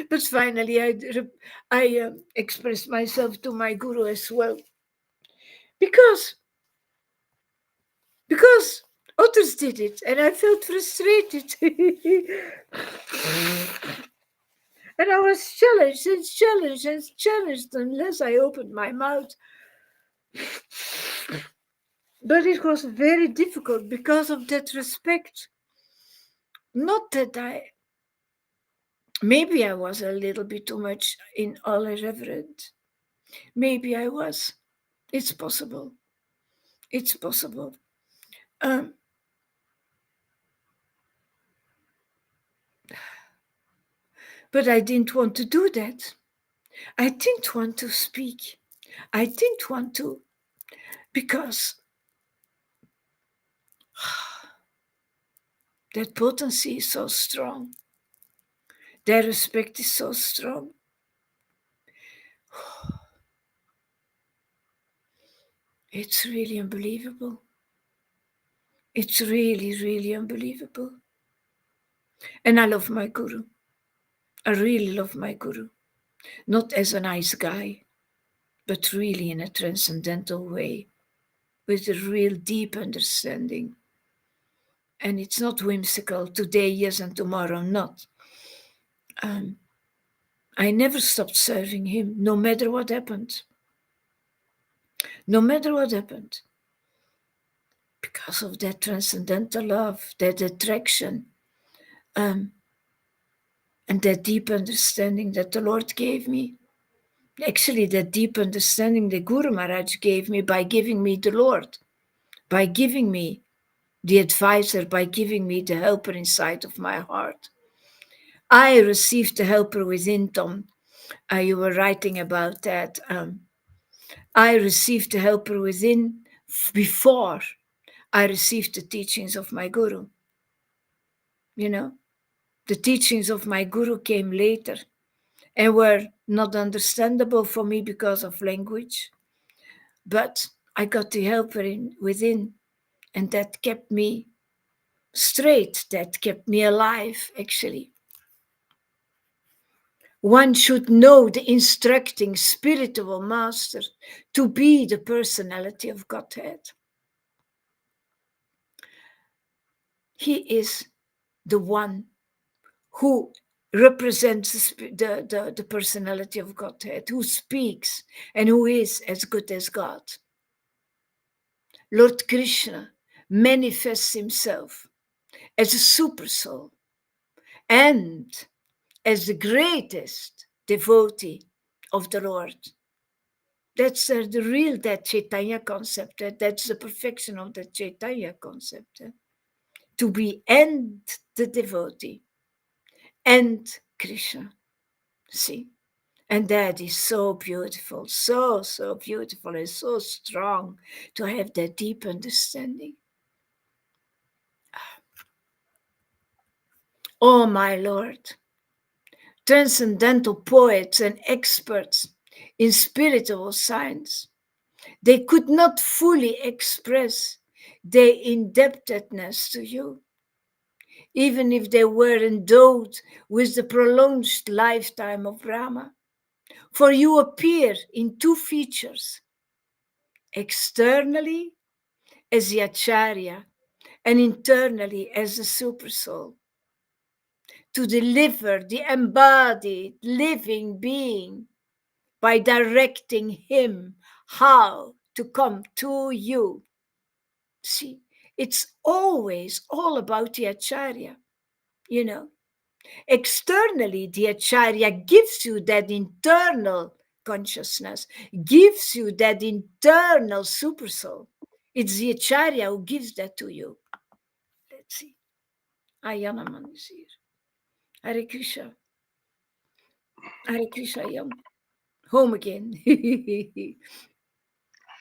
But finally, I expressed myself to my guru as well, because others did it, and I felt frustrated. And I was challenged unless I opened my mouth. But it was very difficult because of that respect. Not that maybe I was a little bit too much in all irreverent. Maybe I was. It's possible. It's possible. But I didn't want to do that. I didn't want to speak. I didn't want to, because that potency is so strong. Their respect is so strong. It's really unbelievable. It's really, really unbelievable. And I love my guru. I really love my guru. Not as a nice guy, but really in a transcendental way, with a real deep understanding. And it's not whimsical, today yes and tomorrow not. I never stopped serving him, no matter what happened. No matter what happened. Because of that transcendental love, that attraction, and that deep understanding that the Lord gave me. Actually, that deep understanding the Guru Maharaj gave me by giving me the Lord, by giving me the advisor, by giving me the helper inside of my heart. I received the helper within, Tom. You were writing about that. I received the helper within before I received the teachings of my Guru. You know, the teachings of my Guru came later and were not understandable for me because of language. But I got the helper within, and that kept me straight, that kept me alive, actually. One should know the instructing spiritual master to be the personality of Godhead. He is the one who represents the personality of Godhead, who speaks and who is as good as God. Lord Krishna manifests himself as a super soul and as the greatest devotee of the Lord. That's the real that caitanya concept. That's the perfection of the caitanya concept. To be and the devotee and Krishna. See? And that is so beautiful, so beautiful and so strong to have that deep understanding. Oh, my Lord, transcendental poets and experts in spiritual science, they could not fully express their indebtedness to you, even if they were endowed with the prolonged lifetime of Brahma. For you appear in two features, externally as the Acharya and internally as the Supersoul, to deliver the embodied living being by directing him how to come to you. See, it's always all about the Acharya, you know. Externally, the Acharya gives you that internal consciousness, gives you that internal supersoul. It's the Acharya who gives that to you. Let's see. Ayanaman is here. Hare Krishna. Hare Krishna, I am home again.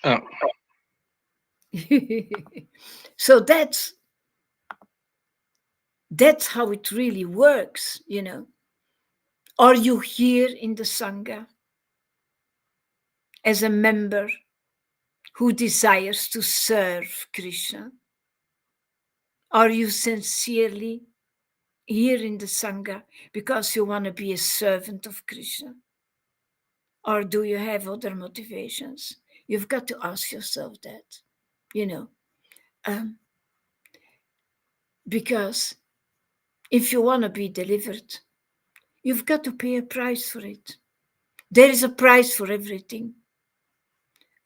Oh, So that's how it really works, you know. Are you here in the Sangha as a member who desires to serve Krishna? Are you sincerely here in the Sangha because you want to be a servant of Krishna? Or do you have other motivations? You've got to ask yourself that, you know. Because if you want to be delivered, you've got to pay a price for it. There is a price for everything.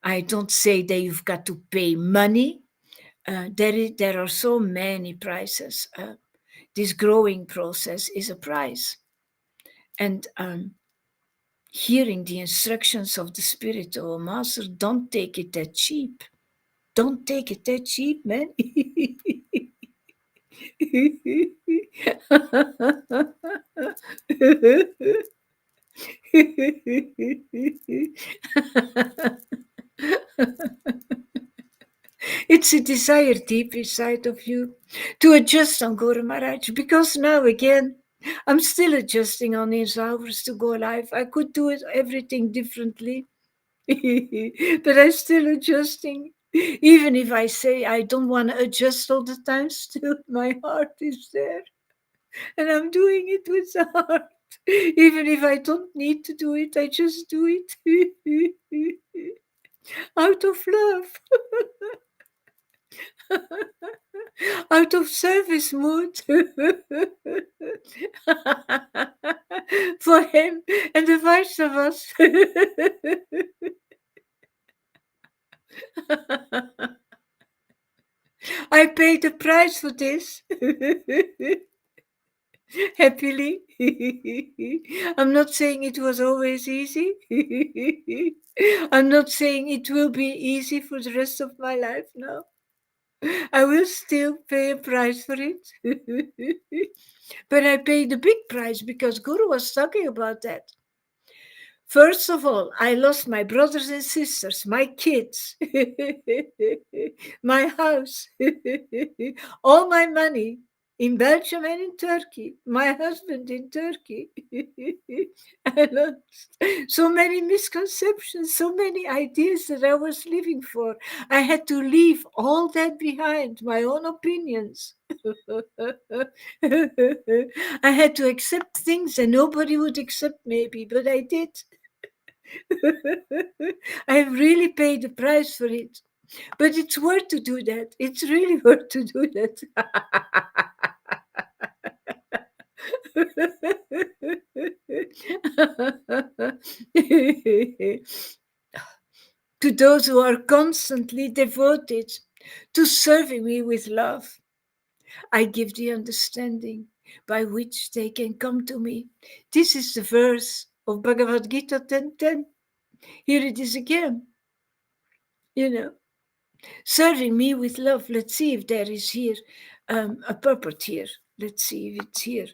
I don't say that you've got to pay money. There are so many prices. This growing process is a price. And hearing the instructions of the spiritual master, don't take it that cheap. Don't take it that cheap, man. It's a desire deep inside of you to adjust on Guru Maharaj, because now again, I'm still adjusting on his hours to go live. I could do it everything differently, but I'm still adjusting. Even if I say I don't want to adjust all the time, still my heart is there. And I'm doing it with the heart. Even if I don't need to do it, I just do it out of love. Out of service mood for him and the vice of us. I paid the price for this. Happily. I'm not saying it was always easy. I'm not saying it will be easy for the rest of my life now. I will still pay a price for it. But I paid a big price because Guru was talking about that. First of all, I lost my brothers and sisters, my kids, my house, all my money in Belgium and in Turkey, my husband in Turkey. I lost so many misconceptions, so many ideas that I was living for. I had to leave all that behind, my own opinions. I had to accept things that nobody would accept, maybe, but I did. I really paid the price for it. But it's worth to do that. It's really worth to do that. To those who are constantly devoted to serving me with love, I give the understanding by which they can come to me. This is the verse of Bhagavad Gita 10:10. Here it is again. Serving me with love. Let's see if there is here a purport here. Let's see if it's here.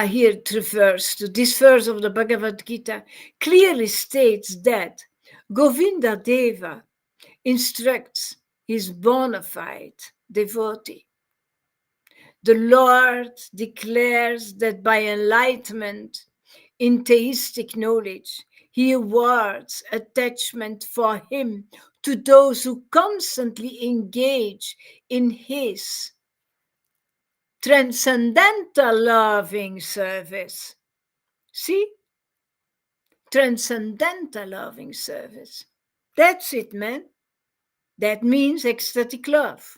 Here it refers to this verse of the Bhagavad Gita, clearly states that Govinda Deva instructs his bona fide devotee. The Lord declares that by enlightenment in theistic knowledge, he awards attachment for him to those who constantly engage in his transcendental loving service. See? Transcendental loving service. That's it, man. That means ecstatic love.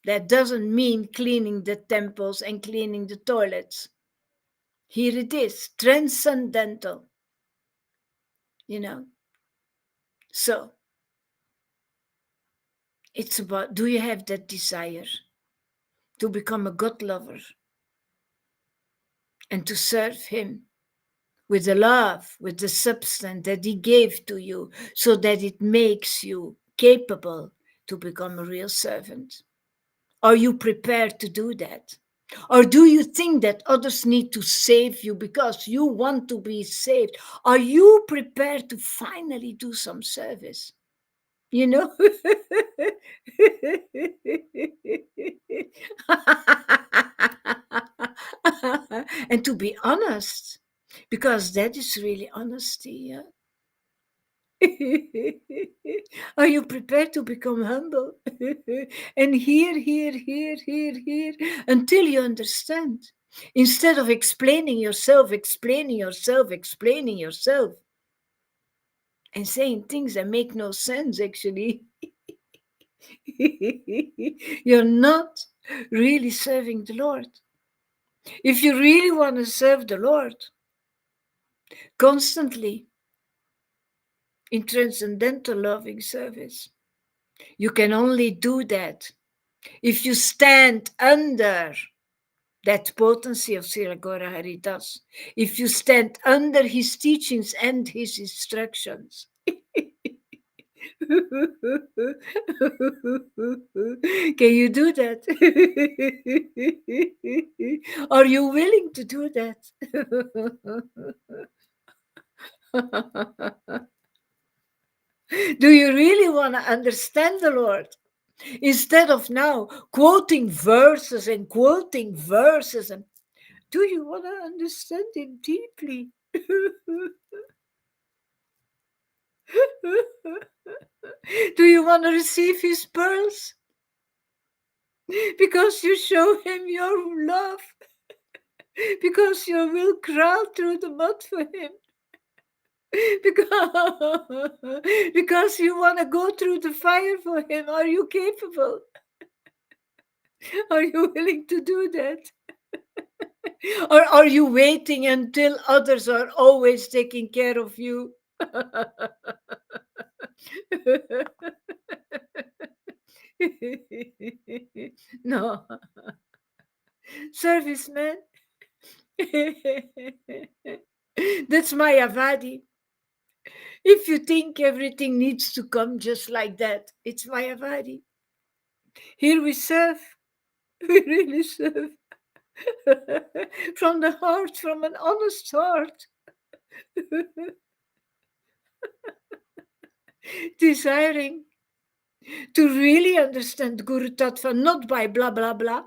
That doesn't mean cleaning the temples and cleaning the toilets. Here it is, transcendental. So it's about, do you have that desire to become a God lover and to serve him with the love, with the substance that he gave to you, so that it makes you capable to become a real servant? Are you prepared to do that? Or do you think that others need to save you because you want to be saved? Are you prepared to finally do some service? And to be honest, because that is really honesty. Yeah? Are you prepared to become humble? And here, until you understand. Instead of explaining yourself, and saying things that make no sense, actually, you're not really serving the Lord. If you really want to serve the Lord constantly in transcendental loving service, you can only do that if you stand under that potency of Srila Gaura Haridas, if you stand under his teachings and his instructions. Can you do that? Are you willing to do that? Do you really want to understand the Lord? Instead of now quoting verses, and do you want to understand him deeply? Do you want to receive his pearls? Because you show him your love. Because you will crawl through the mud for him. Because you want to go through the fire for him. Are you capable? Are you willing to do that? Or are you waiting until others are always taking care of you? No. Serviceman. That's Mayavadi. If you think everything needs to come just like that, it's Mayavadi. Here we serve. We really serve. From the heart, from an honest heart. Desiring to really understand Guru Tattva, not by blah, blah, blah,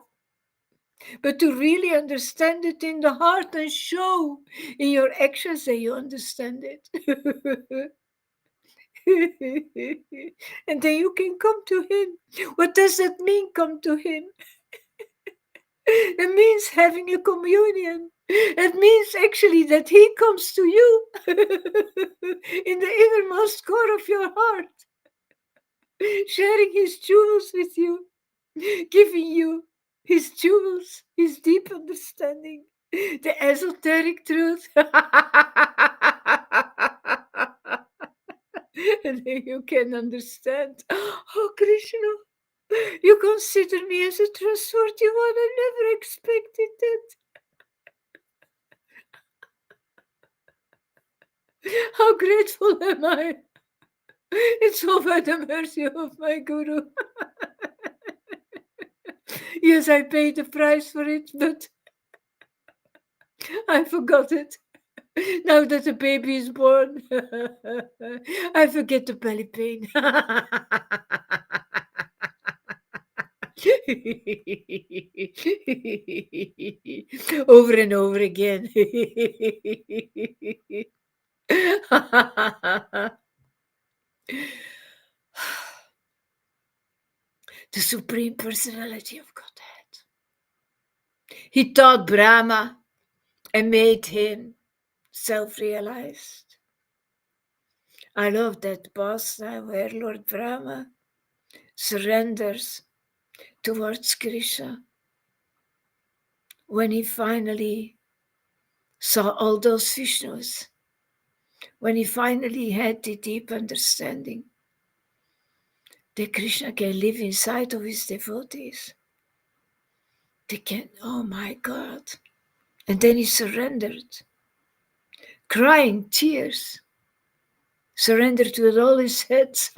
but to really understand it in the heart and show in your actions that you understand it. And then you can come to him. What does that mean, come to him? It means having a communion. It means actually that he comes to you in the innermost core of your heart, sharing his jewels with you, giving you his jewels, his deep understanding, the esoteric truth. And then you can understand. Oh, Krishna, you consider me as a trustworthy one. I never expected that. How grateful am I? It's all by the mercy of my Guru. Yes, I paid the price for it, but I forgot it. Now that the baby is born, I forget the belly pain. Over and over again. The Supreme Personality of Godhead. He taught Brahma and made him self-realized. I love that pastime where Lord Brahma surrenders towards Krishna when he finally saw all those Vishnus, when he finally had the deep understanding that Krishna can live inside of his devotees. They can, oh my God. And then he surrendered, crying tears, surrendered with all his heads,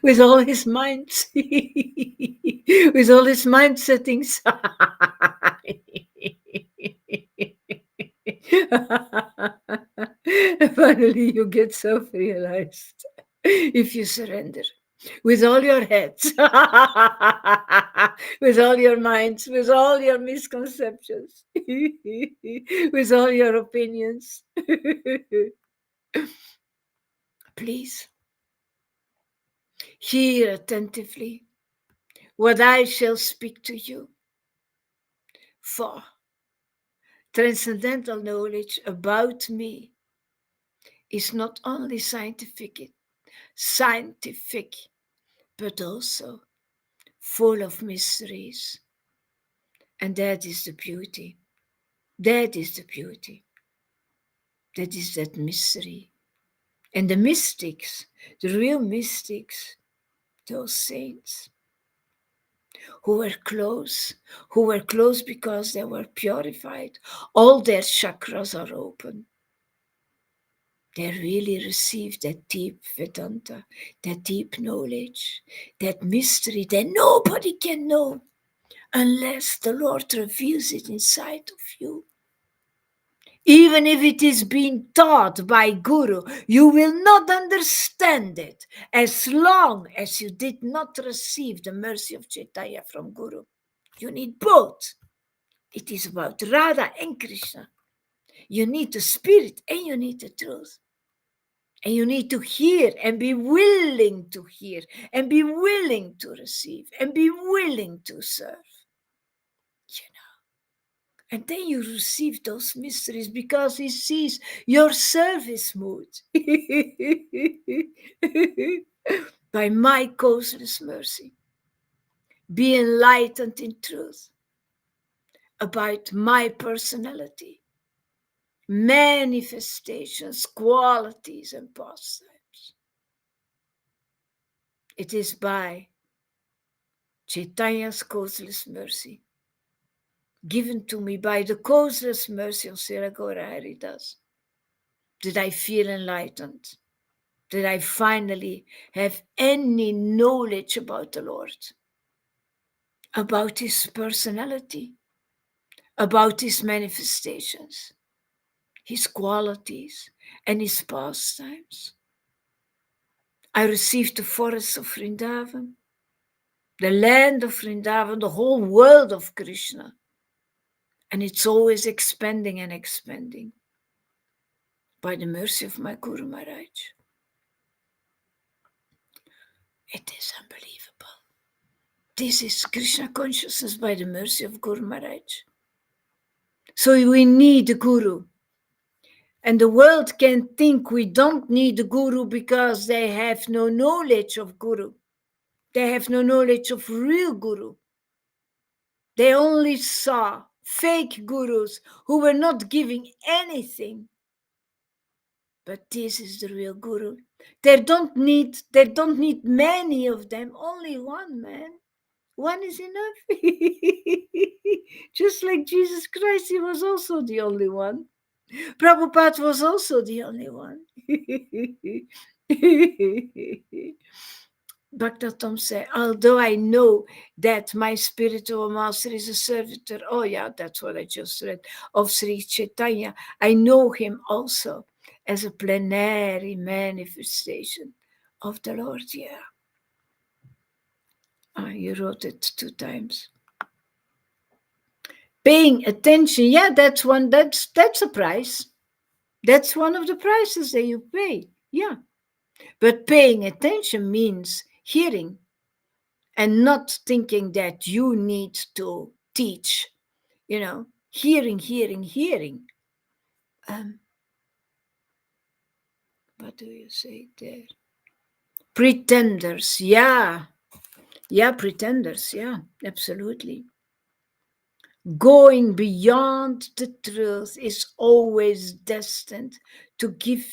with all his minds, with all his mind settings. Finally, you get self-realized if you surrender with all your heads, with all your minds, with all your misconceptions, with all your opinions. Please hear attentively what I shall speak to you. For transcendental knowledge about me is not only scientific, but also full of mysteries. And that is the beauty. That is the beauty. That is that mystery. And the mystics, the real mystics, those saints who were close because they were purified. All their chakras are open. They really received that deep Vedanta, that deep knowledge, that mystery that nobody can know unless the Lord reveals it inside of you. Even if it is being taught by Guru, you will not understand it as long as you did not receive the mercy of Chaitanya from Guru. You need both. It is about Radha and Krishna. You need the spirit and you need the truth. And you need to hear and be willing to hear and be willing to receive and be willing to serve. You know. And then you receive those mysteries because he sees your service mood. By my causeless mercy. Be enlightened in truth about my personality, manifestations, qualities, and pastimes. It is by Chaitanya's causeless mercy, given to me by the causeless mercy of Sri Gaura Haridas, that I feel enlightened, that I finally have any knowledge about the Lord, about his personality, about his manifestations, his qualities, and his pastimes. I received the forests of Vrindavan, the land of Vrindavan, the whole world of Krishna. And it's always expanding and expanding by the mercy of my Guru Maharaj. It is unbelievable. This is Krishna consciousness by the mercy of Guru Maharaj. So we need the Guru. And the world can think we don't need the Guru because they have no knowledge of Guru. They have no knowledge of real guru. They only saw fake gurus who were not giving anything. But this is the real guru. They don't need many of them, only one, man. One is enough. Just like Jesus Christ, he was also the only one. Prabhupada was also the only one. Bhaktatam said, although I know that my spiritual master is a servitor, oh yeah, that's what I just read, of Sri Chaitanya, I know him also as a plenary manifestation of the Lord. Yeah. You wrote it 2 times. Paying attention, yeah, that's a price. That's one of the prices that you pay. Yeah. But paying attention means hearing and not thinking that you need to teach, hearing. What do you say there? Pretenders, yeah. Yeah, pretenders, yeah, absolutely. Going beyond the truth is always destined to give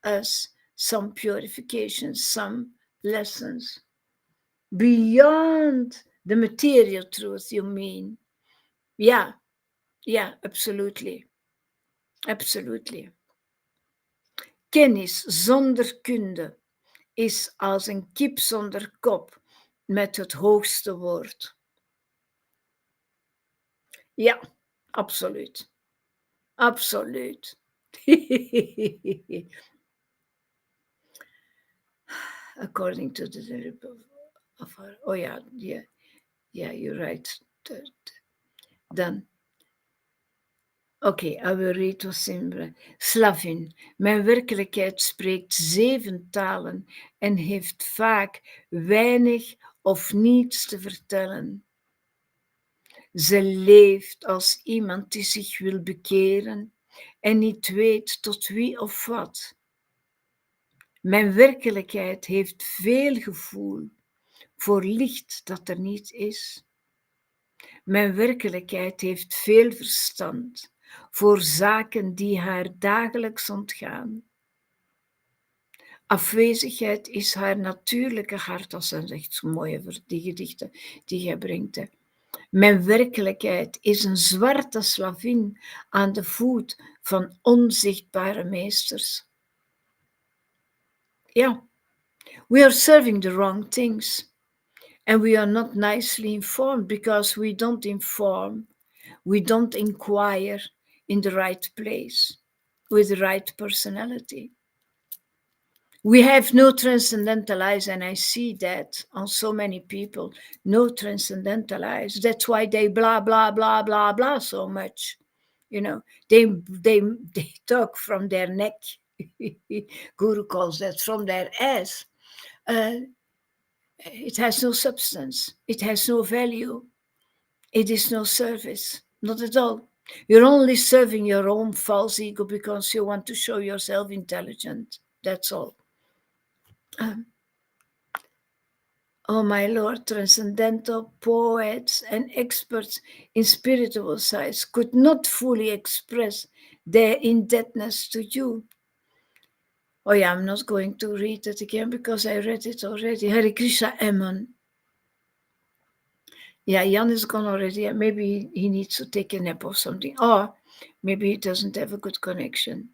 us some purification, some lessons. Beyond the material truth, you mean? Yeah, absolutely. Absolutely. Kennis zonder kunde is als een kip zonder kop met het hoogste woord. Ja, absoluut. Absoluut. According to the of her. Oh yeah, you're right. Dan. Oké, I will read to simple. Slavin, mijn werkelijkheid spreekt 7 talen en heeft vaak weinig of niets te vertellen. Ze leeft als iemand die zich wil bekeren en niet weet tot wie of wat. Mijn werkelijkheid heeft veel gevoel voor licht dat er niet is. Mijn werkelijkheid heeft veel verstand voor zaken die haar dagelijks ontgaan. Afwezigheid is haar natuurlijke hart. Dat zijn echt mooie die gedichten die jij brengt. Hè. Mijn werkelijkheid is een zwarte slavin aan de voet van onzichtbare meesters. Ja, we are serving the wrong things. And we are not nicely informed because we don't inform. We don't inquire in the right place with the right personality. We have no transcendental eyes, and I see that on so many people, no transcendental eyes. That's why they blah, blah, blah, blah, blah so much. They talk from their neck. Guru calls that from their ass. It has no substance. It has no value. It is no service. Not at all. You're only serving your own false ego because you want to show yourself intelligent. That's all. Oh, my Lord, transcendental poets and experts in spiritual science could not fully express their indebtedness to you. Oh, yeah, I'm not going to read it again because I read it already. Hare Krishna, Amen. Yeah, Jan is gone already. Maybe he needs to take a nap or something. Or maybe he doesn't have a good connection.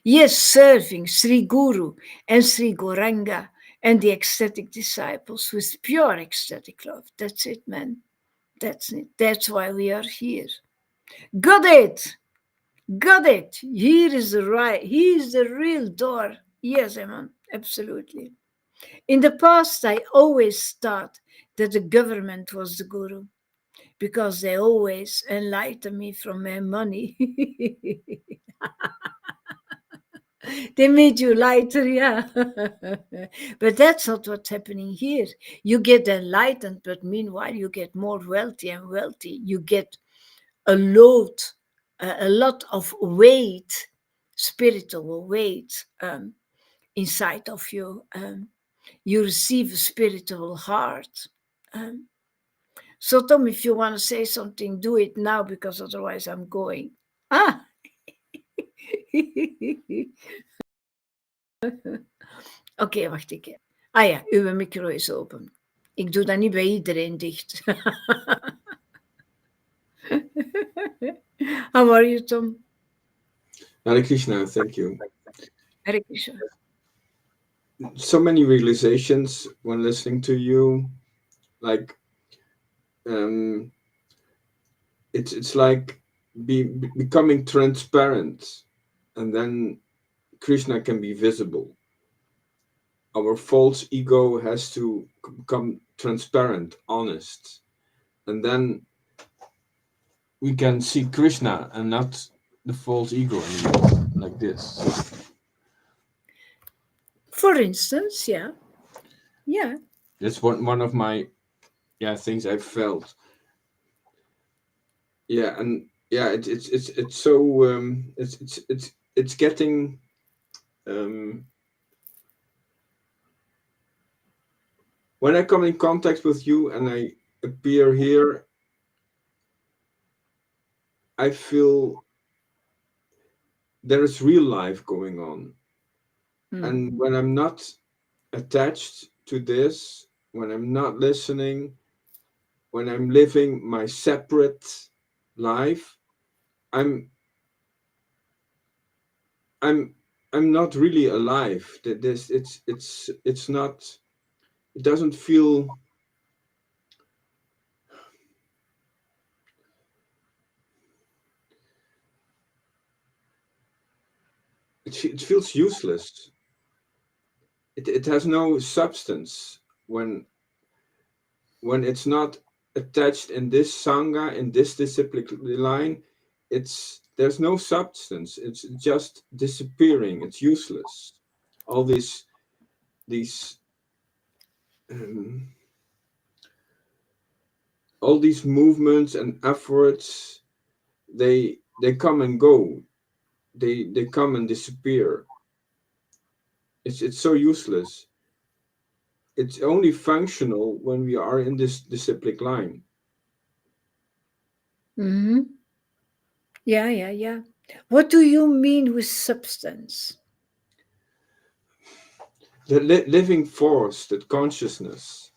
Yes, serving Sri Guru and Sri Gauranga and the ecstatic disciples with pure ecstatic love. That's it, man. That's it. That's why we are here. Got it. Got it. Here is the right. He is the real door. Yes, Eman. Absolutely. In the past, I always thought that the government was the guru because they always enlighten me from my money. They made you lighter, yeah. But that's not what's happening here. You get enlightened, but meanwhile you get more wealthy and wealthy. You get a lot of weight, spiritual weight inside of you. You receive a spiritual heart. Um, so, Tom, if you want to say something, do it now because otherwise I'm going. Ah! Oké, wacht ik. Ah ja, uw micro is open. Ik doe dat niet bij iedereen dicht. How are you, Tom? Hare Krishna, thank you. Hare Krishna. So many realizations when listening to you. Like, it's like becoming transparent, and then Krishna can be visible. Our false ego has to become transparent, honest, and then we can see Krishna and not the false ego anymore, like this. For instance, yeah. Yeah. That's one of my things I felt. Yeah, and yeah, it's so it's getting when I come in contact with you and I appear here, I feel there is real life going on. And when I'm not attached to this, when I'm not listening, when I'm living my separate life, I'm I'm I'm not really alive. That this it's not, it doesn't feel, it feels useless. It has no substance when it's not attached in this sangha, in this discipline line. There's no substance. It's just disappearing. It's useless. All these um, all these movements and efforts, they come and go. They come and disappear. It's so useless. It's only functional when we are in this disciplic line. Mm-hmm. Yeah. What do you mean with substance? The living force, that consciousness,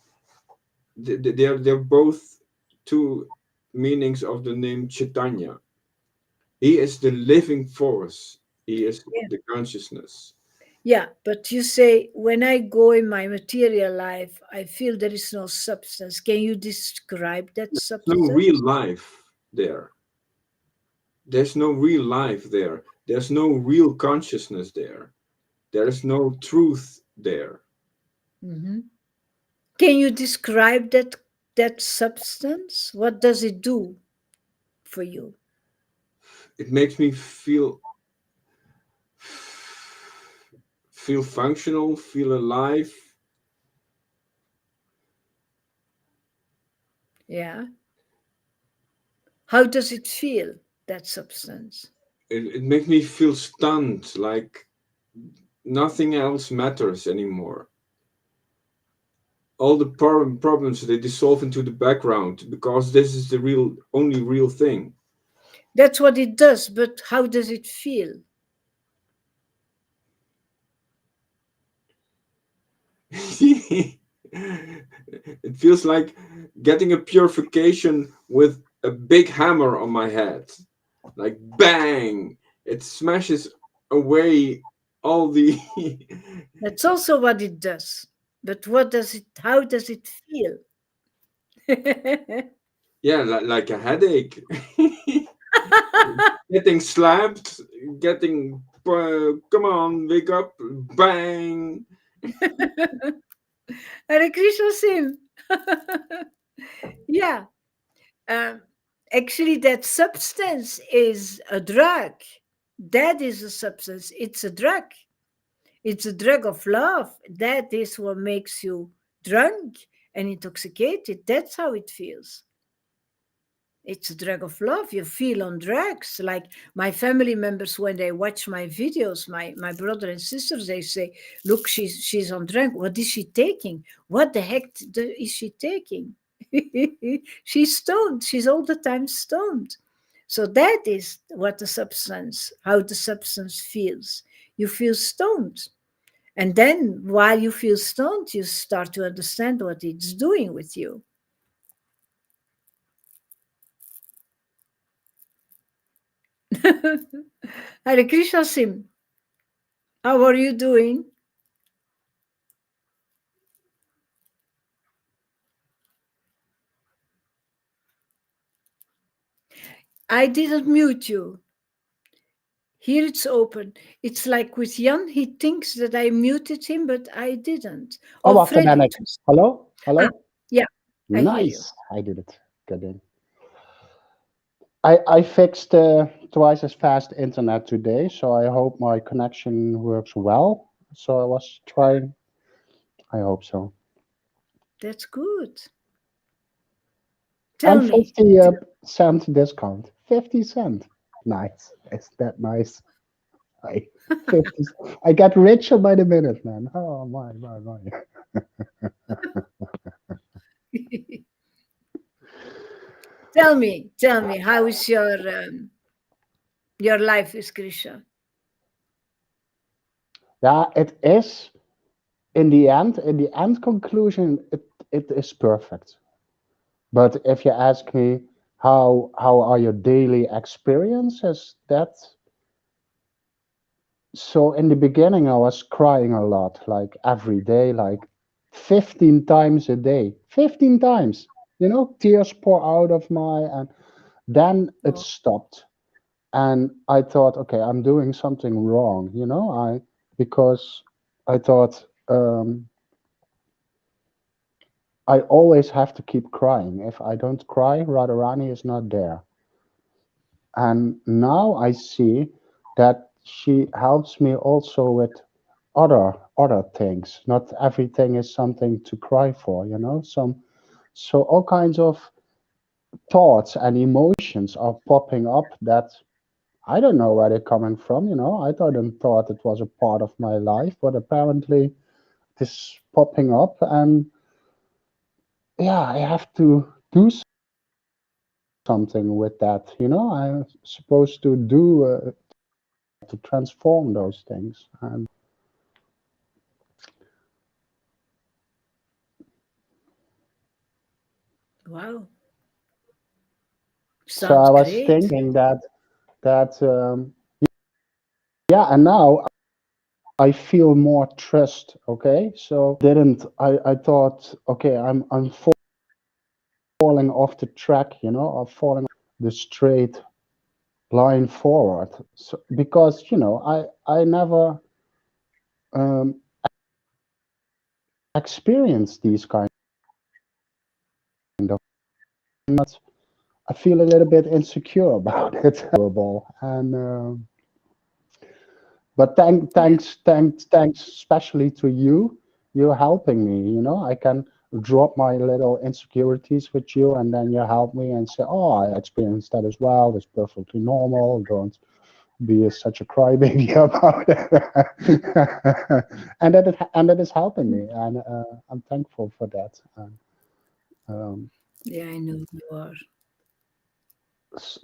they're both two meanings of the name Chaitanya. He is the living force. He is Yeah. the consciousness. Yeah, but you say when I go in my material life, I feel there is no substance. Can you describe that No real substance? life there. There's no real life there. There's no real consciousness there. There is no truth there. Mm-hmm. Can you describe that substance? What does it do for you? It makes me feel functional, feel alive. Yeah. How does it feel, that substance? It makes me feel stunned, like nothing else matters anymore. All the problems, they dissolve into the background because this is the only real thing. That's what it does, but how does it feel? It feels like getting a purification with a big hammer on my head. Like bang! It smashes away all the That's also what it does. But how does it feel? yeah, like a headache. Getting slapped, getting come on, wake up, bang. Hare Krishna Sim. Yeah. Um, Actually, that substance is a drug. That is a substance. It's a drug. It's a drug of love. That is what makes you drunk and intoxicated. That's how it feels. It's a drug of love. You feel on drugs. Like my family members, when they watch my videos, my brother and sisters, they say, "Look, she's on drug. What is she taking? What the heck is she taking?" She's stoned. She's all the time stoned. So that is what the substance, how the substance feels. You feel stoned. And then while you feel stoned, you start to understand what it's doing with you. Hare Krishna Sim, how are you doing? I didn't mute you. Here it's open. It's like with Jan, he thinks that I muted him, but I didn't. Oh, Oh, wacht een Freddy. minute. Hello? Ah, Hello? yeah, I hear you. Nice. I did it. Good in. I fixed twice as fast internet today, so I hope my connection works well. So I was trying. I hope so. That's good. Tell And me. 50% discount. 50 cent. Nice. Is that nice? I 50. I get richer by the minute, man. Oh my. Tell me, how is your life with Krisha? Yeah, it is. In the end conclusion, it is perfect. But if you ask me how are your daily experiences, that so in the beginning I was crying a lot, like every day, like 15 times a day. 15 times. You know, tears pour out of my and then it Oh, stopped. And I thought, okay, I'm doing something wrong, you know, I because I thought I always have to keep crying. If I don't cry, Radharani is not there. And now I see that she helps me also with other things. Not everything is something to cry for, you know. So all kinds of thoughts and emotions are popping up that I don't know where they're coming from, you know. I didn't thought it was a part of my life, but apparently it is popping up and yeah, I have to do something with that, you know. I'm supposed to do to transform those things. And wow. so I Sounds was great. thinking that yeah, and now I feel more trust. Okay, so didn't I thought okay, I'm falling off the track, you know, or falling the straight line forward. So because you know I never um, experienced these kind of. Not, I feel a little bit insecure about it. And but Yeah. thanks, especially to you. You're helping me. You know, I can drop my little insecurities with you, and then you help me and say, "Oh, I experienced that as well. It's perfectly normal. Don't be such a crybaby about it." And that is helping me, and I'm thankful for that. And, um, Yeah, I know you are.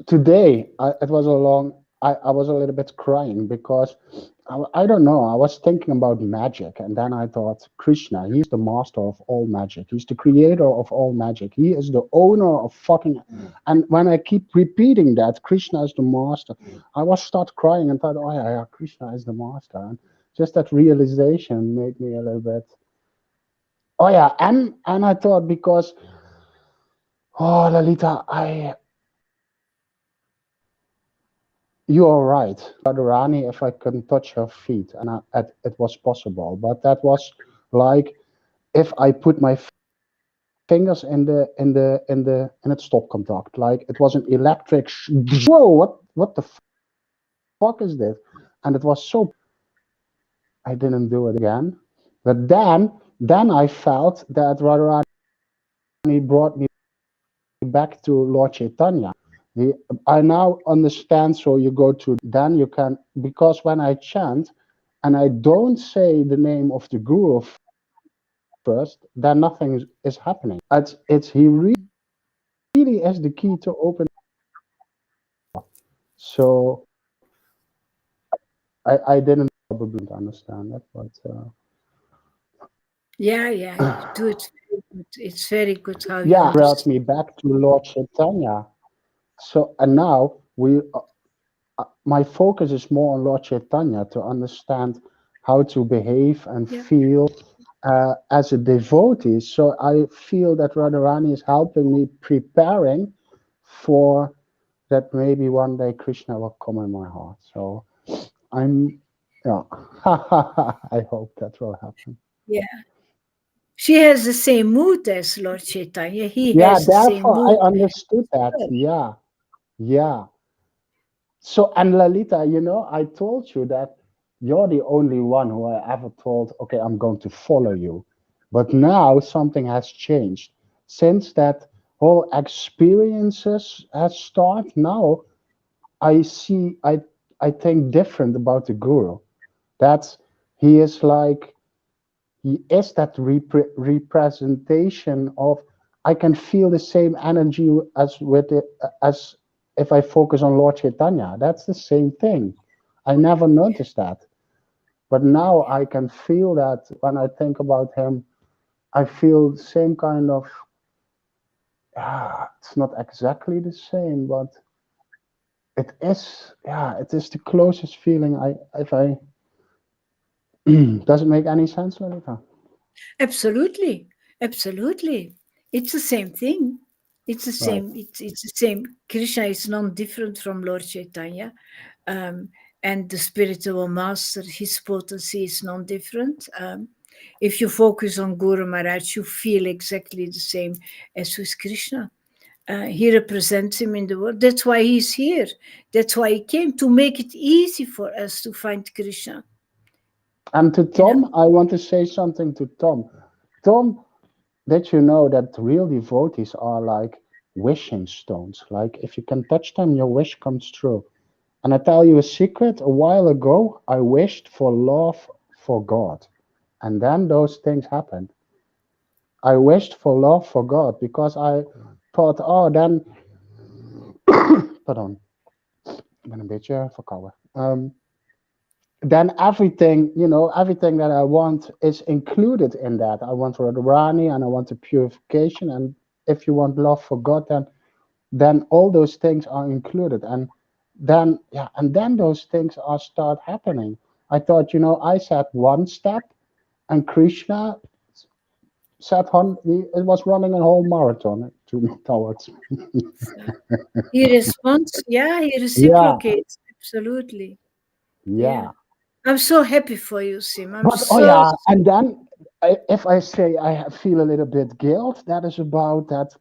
today it was a long I was a little bit crying because I don't know, I was thinking about magic, and then I thought Krishna, he is the master of all magic, he's the creator of all magic, he is the owner of fucking. And when I keep repeating that Krishna is the master, I was start crying and thought, oh yeah, Krishna is the master. And just that realization made me a little bit, oh yeah. And I thought, because oh Lalita, I you are right. Radharani, if I can touch her feet, and it was possible, but that was like if I put my fingers in its stop contact, like it was an electric. Whoa! What the fuck is this? And it was so. I didn't do it again, but then I felt that Radharani brought me back to Lord Chaitanya. He, I now understand. So you go to then you can, because when I chant and I don't say the name of the Guru first, then nothing is happening. It's he really is the key to open. So I didn't probably understand that, but Yeah, yeah, you do it very good. It's very good how you yeah, brought understand. me back to Lord Chaitanya. So and now my focus is more on Lord Chaitanya to understand how to behave and Yeah. feel as a devotee. So I feel that Radharani is helping me preparing for that maybe one day Krishna will come in my heart. So I'm, yeah, I hope that will happen. Yeah. She has the same mood as Lord Chaitanya. He Yeah, has the same therefore I mood. understood that. Yeah, yeah. So, and Lalita, I told you that you're the only one who I ever told, okay, I'm going to follow you. But now something has changed. Since that whole experiences has started, now I see, I think different about the Guru. That's, he is like, he is that representation of, I can feel the same energy as with it, as if I focus on Lord Chaitanya. That's the same thing. I never noticed that, but now I can feel that when I think about him. I feel the same kind of, it's not exactly the same, but it is, yeah, it is the closest feeling. I if I does it make any sense, Lolita? Absolutely. Absolutely. It's the same thing. It's the Right. same. It's the same. Krishna is non-different from Lord Chaitanya. Um, and the spiritual master, his potency is non-different. If you focus on Guru Maharaj, you feel exactly the same as with Krishna. He represents him in the world. That's why he's here. That's why he came to make it easy for us to find Krishna. And to You know? Tom, I want to say something to Tom. Tom, did you know that real devotees are like wishing stones? Like if you can touch them, your wish comes true. And I tell you a secret, a while ago, I wished for love for God. And then those things happened. I wished for love for God because I thought, oh, then, pardon, ik ben een beetje verkouden. Then everything, everything that I want is included in that. I want Radharani and I want the purification. And if you want love for God, then all those things are included. And then, yeah, and then those things are start happening. I thought, I said one step, and Krishna said it was running a whole marathon towards me. He responds, yeah, he Yeah, reciprocates. Absolutely. Yeah. yeah. I'm so happy for you, Sim. I'm But oh so, yeah, and then if I say feel a little bit guilt, that is about that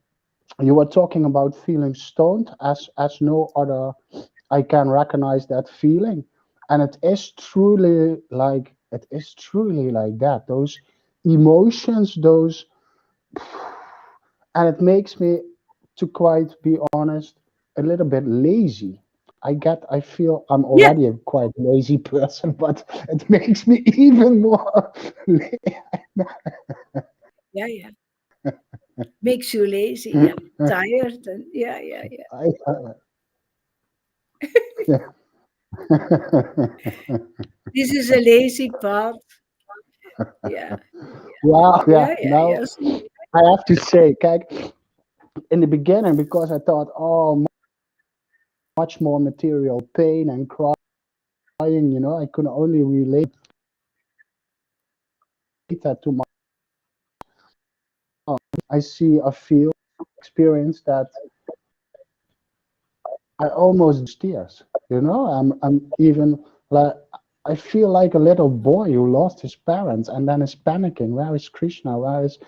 you were talking about feeling stoned as no other. I can recognize that feeling, and it is truly like that. Those emotions, those, and it makes me, to quite be honest, a little bit lazy. I feel I'm yeah, already a quite lazy person, but it makes me even more. yeah, yeah. Makes you lazy. Yeah. Tired. And yeah, yeah, yeah. Yeah. This is a lazy part. Yeah. Well, yeah. Yeah, yeah, Now yes. I have to say, kijk, in the beginning, because I thought, oh, much more material pain and crying, I could only relate that to my. I see, I feel, experience that I almost tears. I'm even like I feel like a little boy who lost his parents and then is panicking. Where is Krishna? Where is?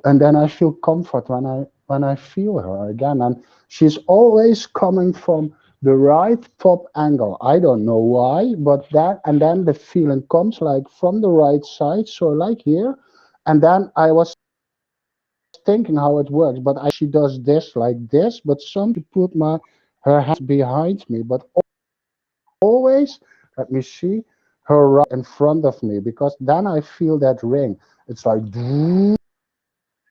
And then I feel comfort when I feel her again, and she's always coming from the right top angle. I don't know why, but that, and then the feeling comes like from the right side, so like here, and then I was thinking how it works, but I she does this like this, but some she put her hands behind me, but always, let me see, her right in front of me, because then I feel that ring. It's like,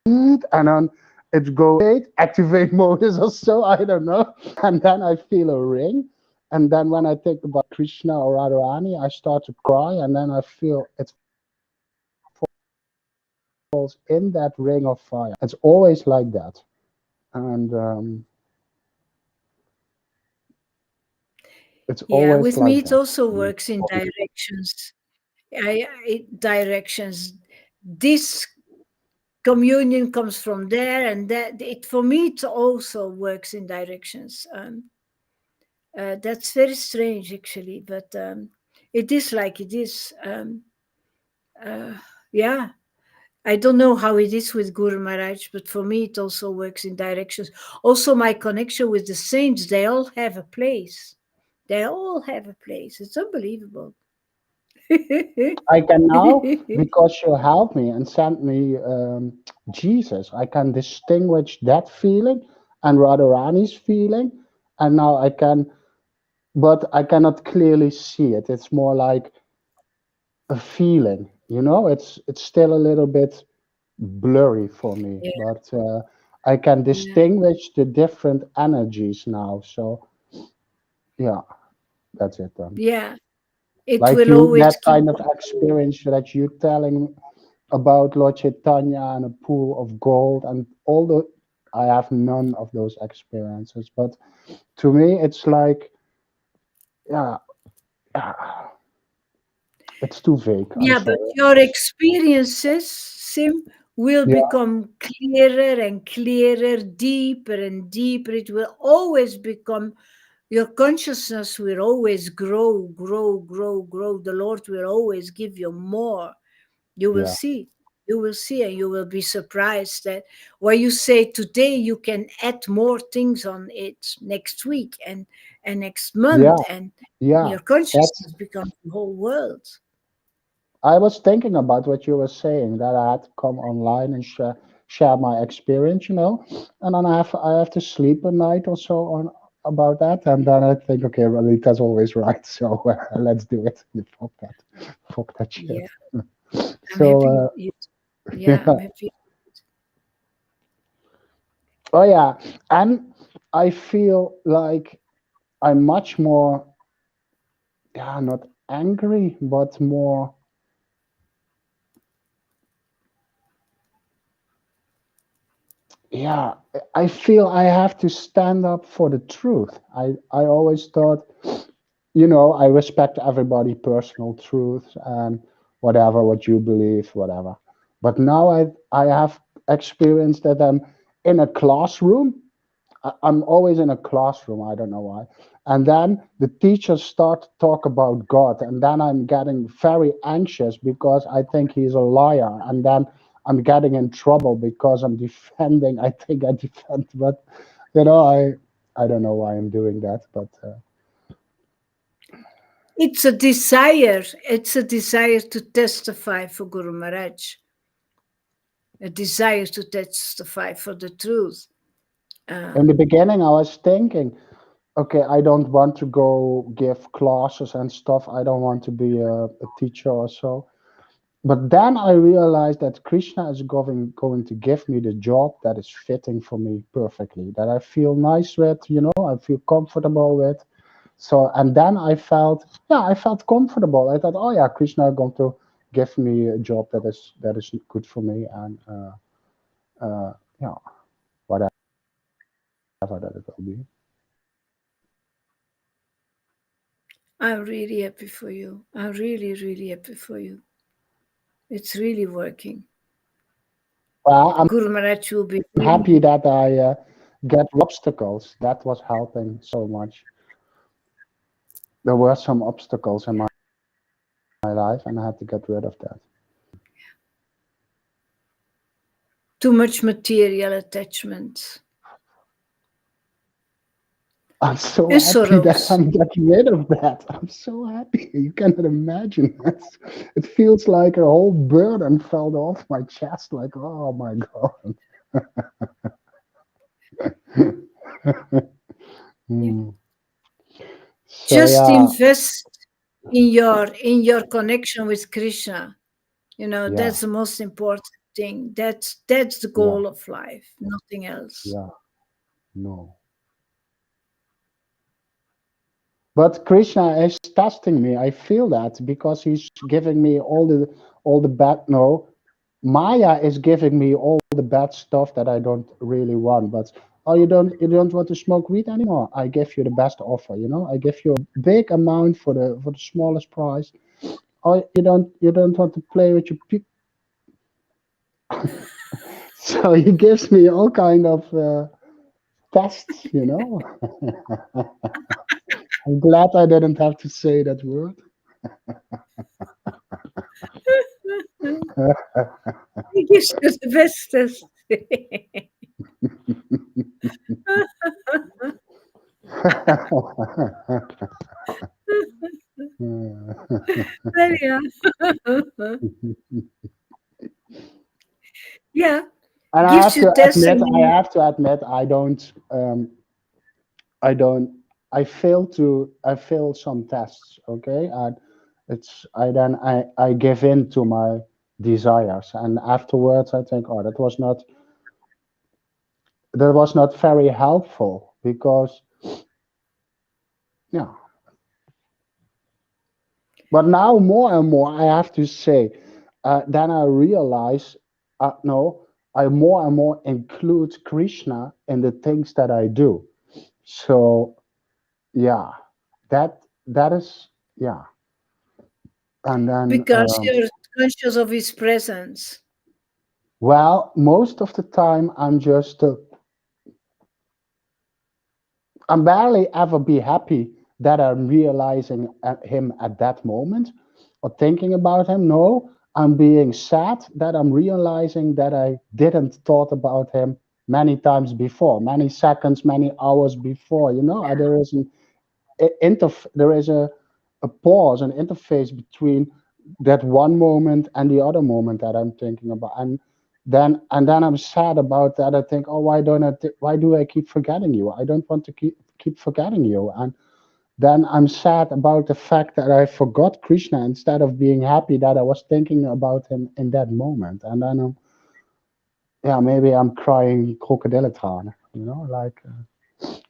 and then it goes activate modus or so, I don't know. And then I feel a ring. And then when I think about Krishna or Radharani, I start to cry, and then I feel it falls in that ring of fire. It's always like that. And it's Yeah, always with me like it that. also works in directions. Directions. This communion comes from there, and that it for me it also works in directions. That's very strange, actually, but it is like it is. Uh, yeah, I don't know how it is with Guru Maharaj, but for me it also works in directions. Also, my connection with the saints, they all have a place. They all have a place. It's unbelievable. I can now, because you helped me and sent me Jesus, I can distinguish that feeling and Radharani's feeling. And now I can, but I cannot clearly see it. It's more like a feeling, it's still a little bit blurry for me, Yeah, but I can yeah, distinguish the different energies now. So, yeah, that's it then. yeah. It Like will you, always that keep kind of on going. experience that you telling about Lord Chaitanya and a pool of gold and all the. I have none of those experiences, but to me, it's like, yeah, yeah, it's too vague. I'm Yeah, but sorry. your experiences, Sim, will Yeah, become clearer and clearer, deeper and deeper. It will always become, your consciousness will always grow, grow, grow, grow. The Lord will always give you more. You will yeah, see. You will see, and you will be surprised that where you say today you can add more things on it next week and next month, yeah, and yeah. your That's. consciousness becomes the whole world. I was thinking about what you were saying, that I had to come online and share my experience, and then I have to sleep a night or so on about that, and then I think, okay, well, that's always right, so let's do it. Fuck that shit. Yeah, I'm So happy. Yeah, I'm yeah, happy. oh yeah, and I feel like I'm much more, yeah, not angry, but more, yeah, I feel I have to stand up for the truth. I always thought, I respect everybody' personal truths and whatever, what you believe, whatever. But now I have experienced that I'm in a classroom. I'm always in a classroom. I don't know why. And then the teachers start to talk about God, and then I'm getting very anxious because I think he's a liar, and then I'm getting in trouble because I'm defending. I think I defend, but I don't know why I'm doing that, but It's a desire. It's a desire to testify for Guru Maharaj, a desire to testify for the truth. Uh, in the beginning I was thinking, okay, I don't want to go give classes and stuff. I don't want to be a teacher or so. But then I realized that Krishna is going to give me the job that is fitting for me perfectly, that I feel nice with, I feel comfortable with. So, and then I felt comfortable. I thought, oh yeah, Krishna is going to give me a job that is good for me, and yeah, whatever that it will be. I'm really happy for you. I'm really, really happy for you. It's really working. Well, I'm Guru Maharaj will be happy really. that I get obstacles. That was helping so much. There were some obstacles in my life, and I had to get rid of that. Too much material attachment I'm so and happy that sorrows. I'm getting rid of that. I'm so happy. You cannot imagine. It feels like a whole burden fell off my chest. Like, oh my God. Yeah. Hmm. So Just yeah, invest in your connection with Krishna. You know, yeah, that's the most important thing. That's the yeah, goal of life, nothing else. yeah. No. But Krishna is testing me. I feel that because he's giving me all the bad. No, Maya is giving me all the bad stuff that I don't really want. But oh, you don't want to smoke weed anymore? I give you the best offer. I give you a big amount for the smallest price. Oh, you don't want to play with your so he gives me all kind of tests. I'm glad I didn't have to say that word. He gives you the best test. There you are. Yeah, And I gives have you to tests admit, and I then have to admit, I don't, I fail some tests. Okay, and I give in to my desires, and afterwards I think, oh, that was not very helpful because yeah. But now more and more, I have to say, then I realize, no, I more and more include Krishna in the things that I do. So yeah, that is yeah. And then because you're conscious of his presence. well, most of the time I'm barely ever be happy that I'm realizing him at that moment or thinking about him. No, I'm being sad that I'm realizing that I didn't thought about him many times before, many seconds, many hours before. Yeah. There is a pause, an interface between that one moment and the other moment that I'm thinking about, and then I'm sad about that. I think, oh, why do I keep forgetting you? I don't want to keep forgetting you, and then I'm sad about the fact that I forgot Krishna instead of being happy that I was thinking about him in that moment, and then yeah, maybe I'm crying crocodile tranen, like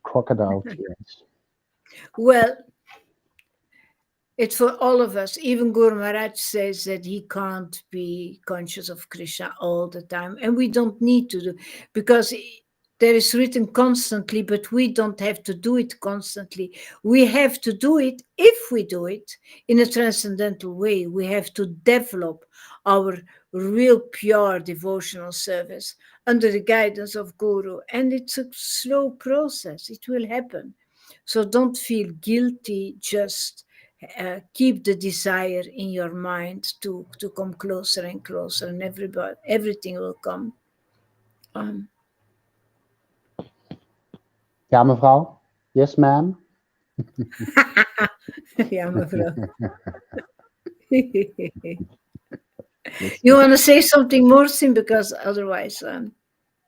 crocodile tears. Well, it's for all of us. Even Guru Maharaj says that he can't be conscious of Krishna all the time. And we don't need to do because there is written constantly, but we don't have to do it constantly. We have to do it if we do it in a transcendental way. We have to develop our real pure devotional service under the guidance of Guru. And it's a slow process. It will happen. So don't feel guilty, just keep the desire in your mind to come closer and closer, and everything will come. Um, Ja, mevrouw. Yes, ma'am. yeah, mevrouw. You That's want to say something more, Sim? Because otherwise,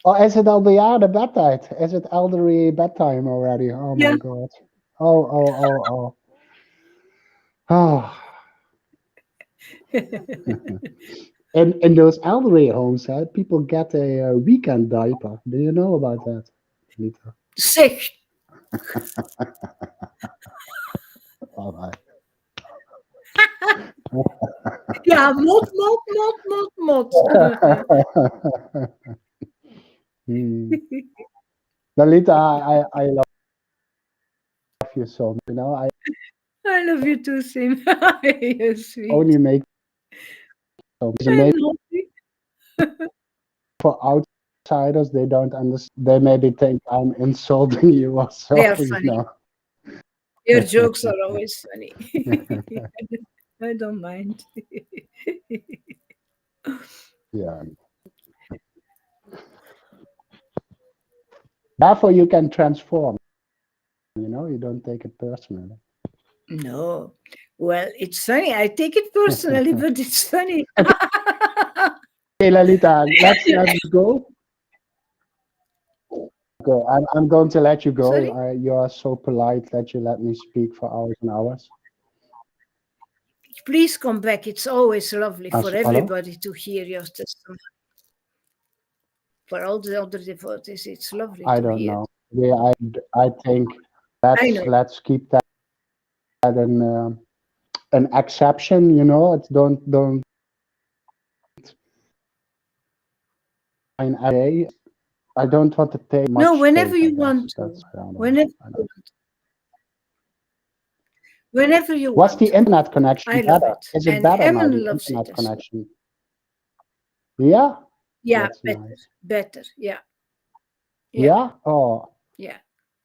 Oh, is it al bejaarde bedtijd? Is it elderly bedtime already? Oh yeah. my god. Oh, oh, oh, oh. Oh. In those elderly homes, people get a weekend diaper. Do you know about that, Lita? Zeg, All right. ja, mot, mot, mot, mot, mot. Hmm. Lalita, I love you so much. I I love you too, Sim. You're sweet. only make so much. I Maybe love you. for outsiders, they don't understand. They maybe think I'm insulting you or They so. are funny. Your jokes are always funny. I don't mind. Yeah. Therefore, you can transform. You don't take it personally. No. Well, it's funny. I take it personally, but it's funny. Okay, Lalita, let's go. Okay, I'm going to let you go. Sorry? You are so polite that you let me speak for hours and hours. Please come back. It's always lovely for Hello? everybody to hear your testimony. For all the other devotees, it's lovely I to don't hear. know. Yeah, I think I know. let's keep that an exception. You know, it's don't I don't want to take No, much whenever space, I you guess. want to. That's I don't know. Whenever I you don't. want. Whenever you What's want the to. internet connection I love better? it. Is it And better now, Emin the loves it internet as well. connection? Yeah, Yeah, that's better. nice. Better. Yeah. Yeah. Yeah? Oh, Yeah.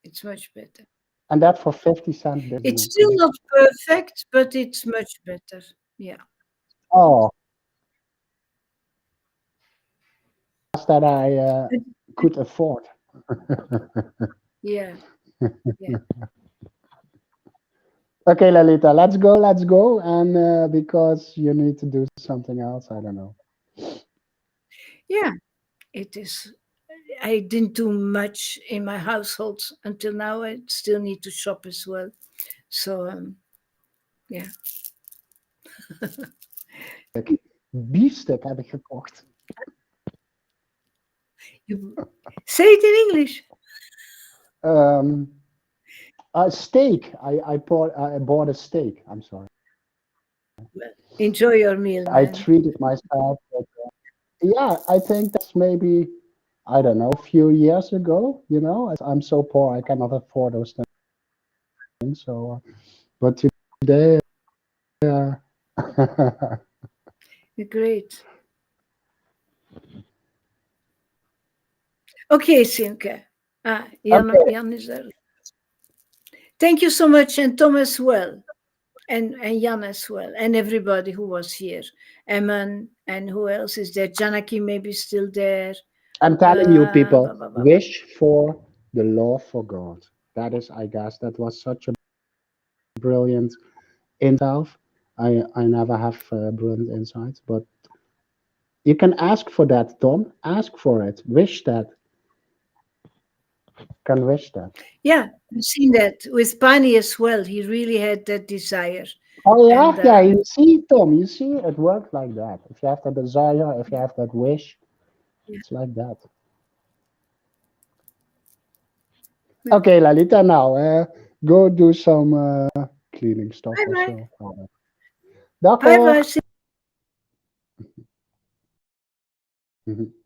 It's much better. and that for 50 cent It's business. still not perfect, but it's much better. Yeah. Oh, that I could afford. Yeah. Yeah. Okay, Lalita, let's go. And because you need to do something else, I don't know. Yeah. It is. I didn't do much in my household until now. I still need to shop as well. So, yeah. Biefstuk heb ik gekocht. You say it in English. A steak. I bought a steak. I'm sorry. Well, enjoy your meal, I man. treated myself. But, yeah, I think that's maybe, I don't know, a few years ago. You know, as I'm so poor, I cannot afford those things. So, but today, uh, Great. Okay, Simke. okay. Jan is there. Thank you so much, and Tom as well, and Jan as well, and everybody who was here. Eman, and who else is there? Janaki maybe still there. I'm telling you, Ba, people, ba, ba, ba. wish for the love for God. That is, I guess, that was such a brilliant insight. I never have brilliant insights, but you can ask for that, Tom. Ask for it. Wish that. Can wish that. Yeah, I've seen that with Pani as well. He really had that desire, Oh and yeah, yeah. You see, Tom. You see, it works like that. If you have that desire, if you have that wish, yeah. it's like that. Okay, Lalita. Now, go do some cleaning stuff Bye or bye. so. Bye bye. D'accord. Mhm.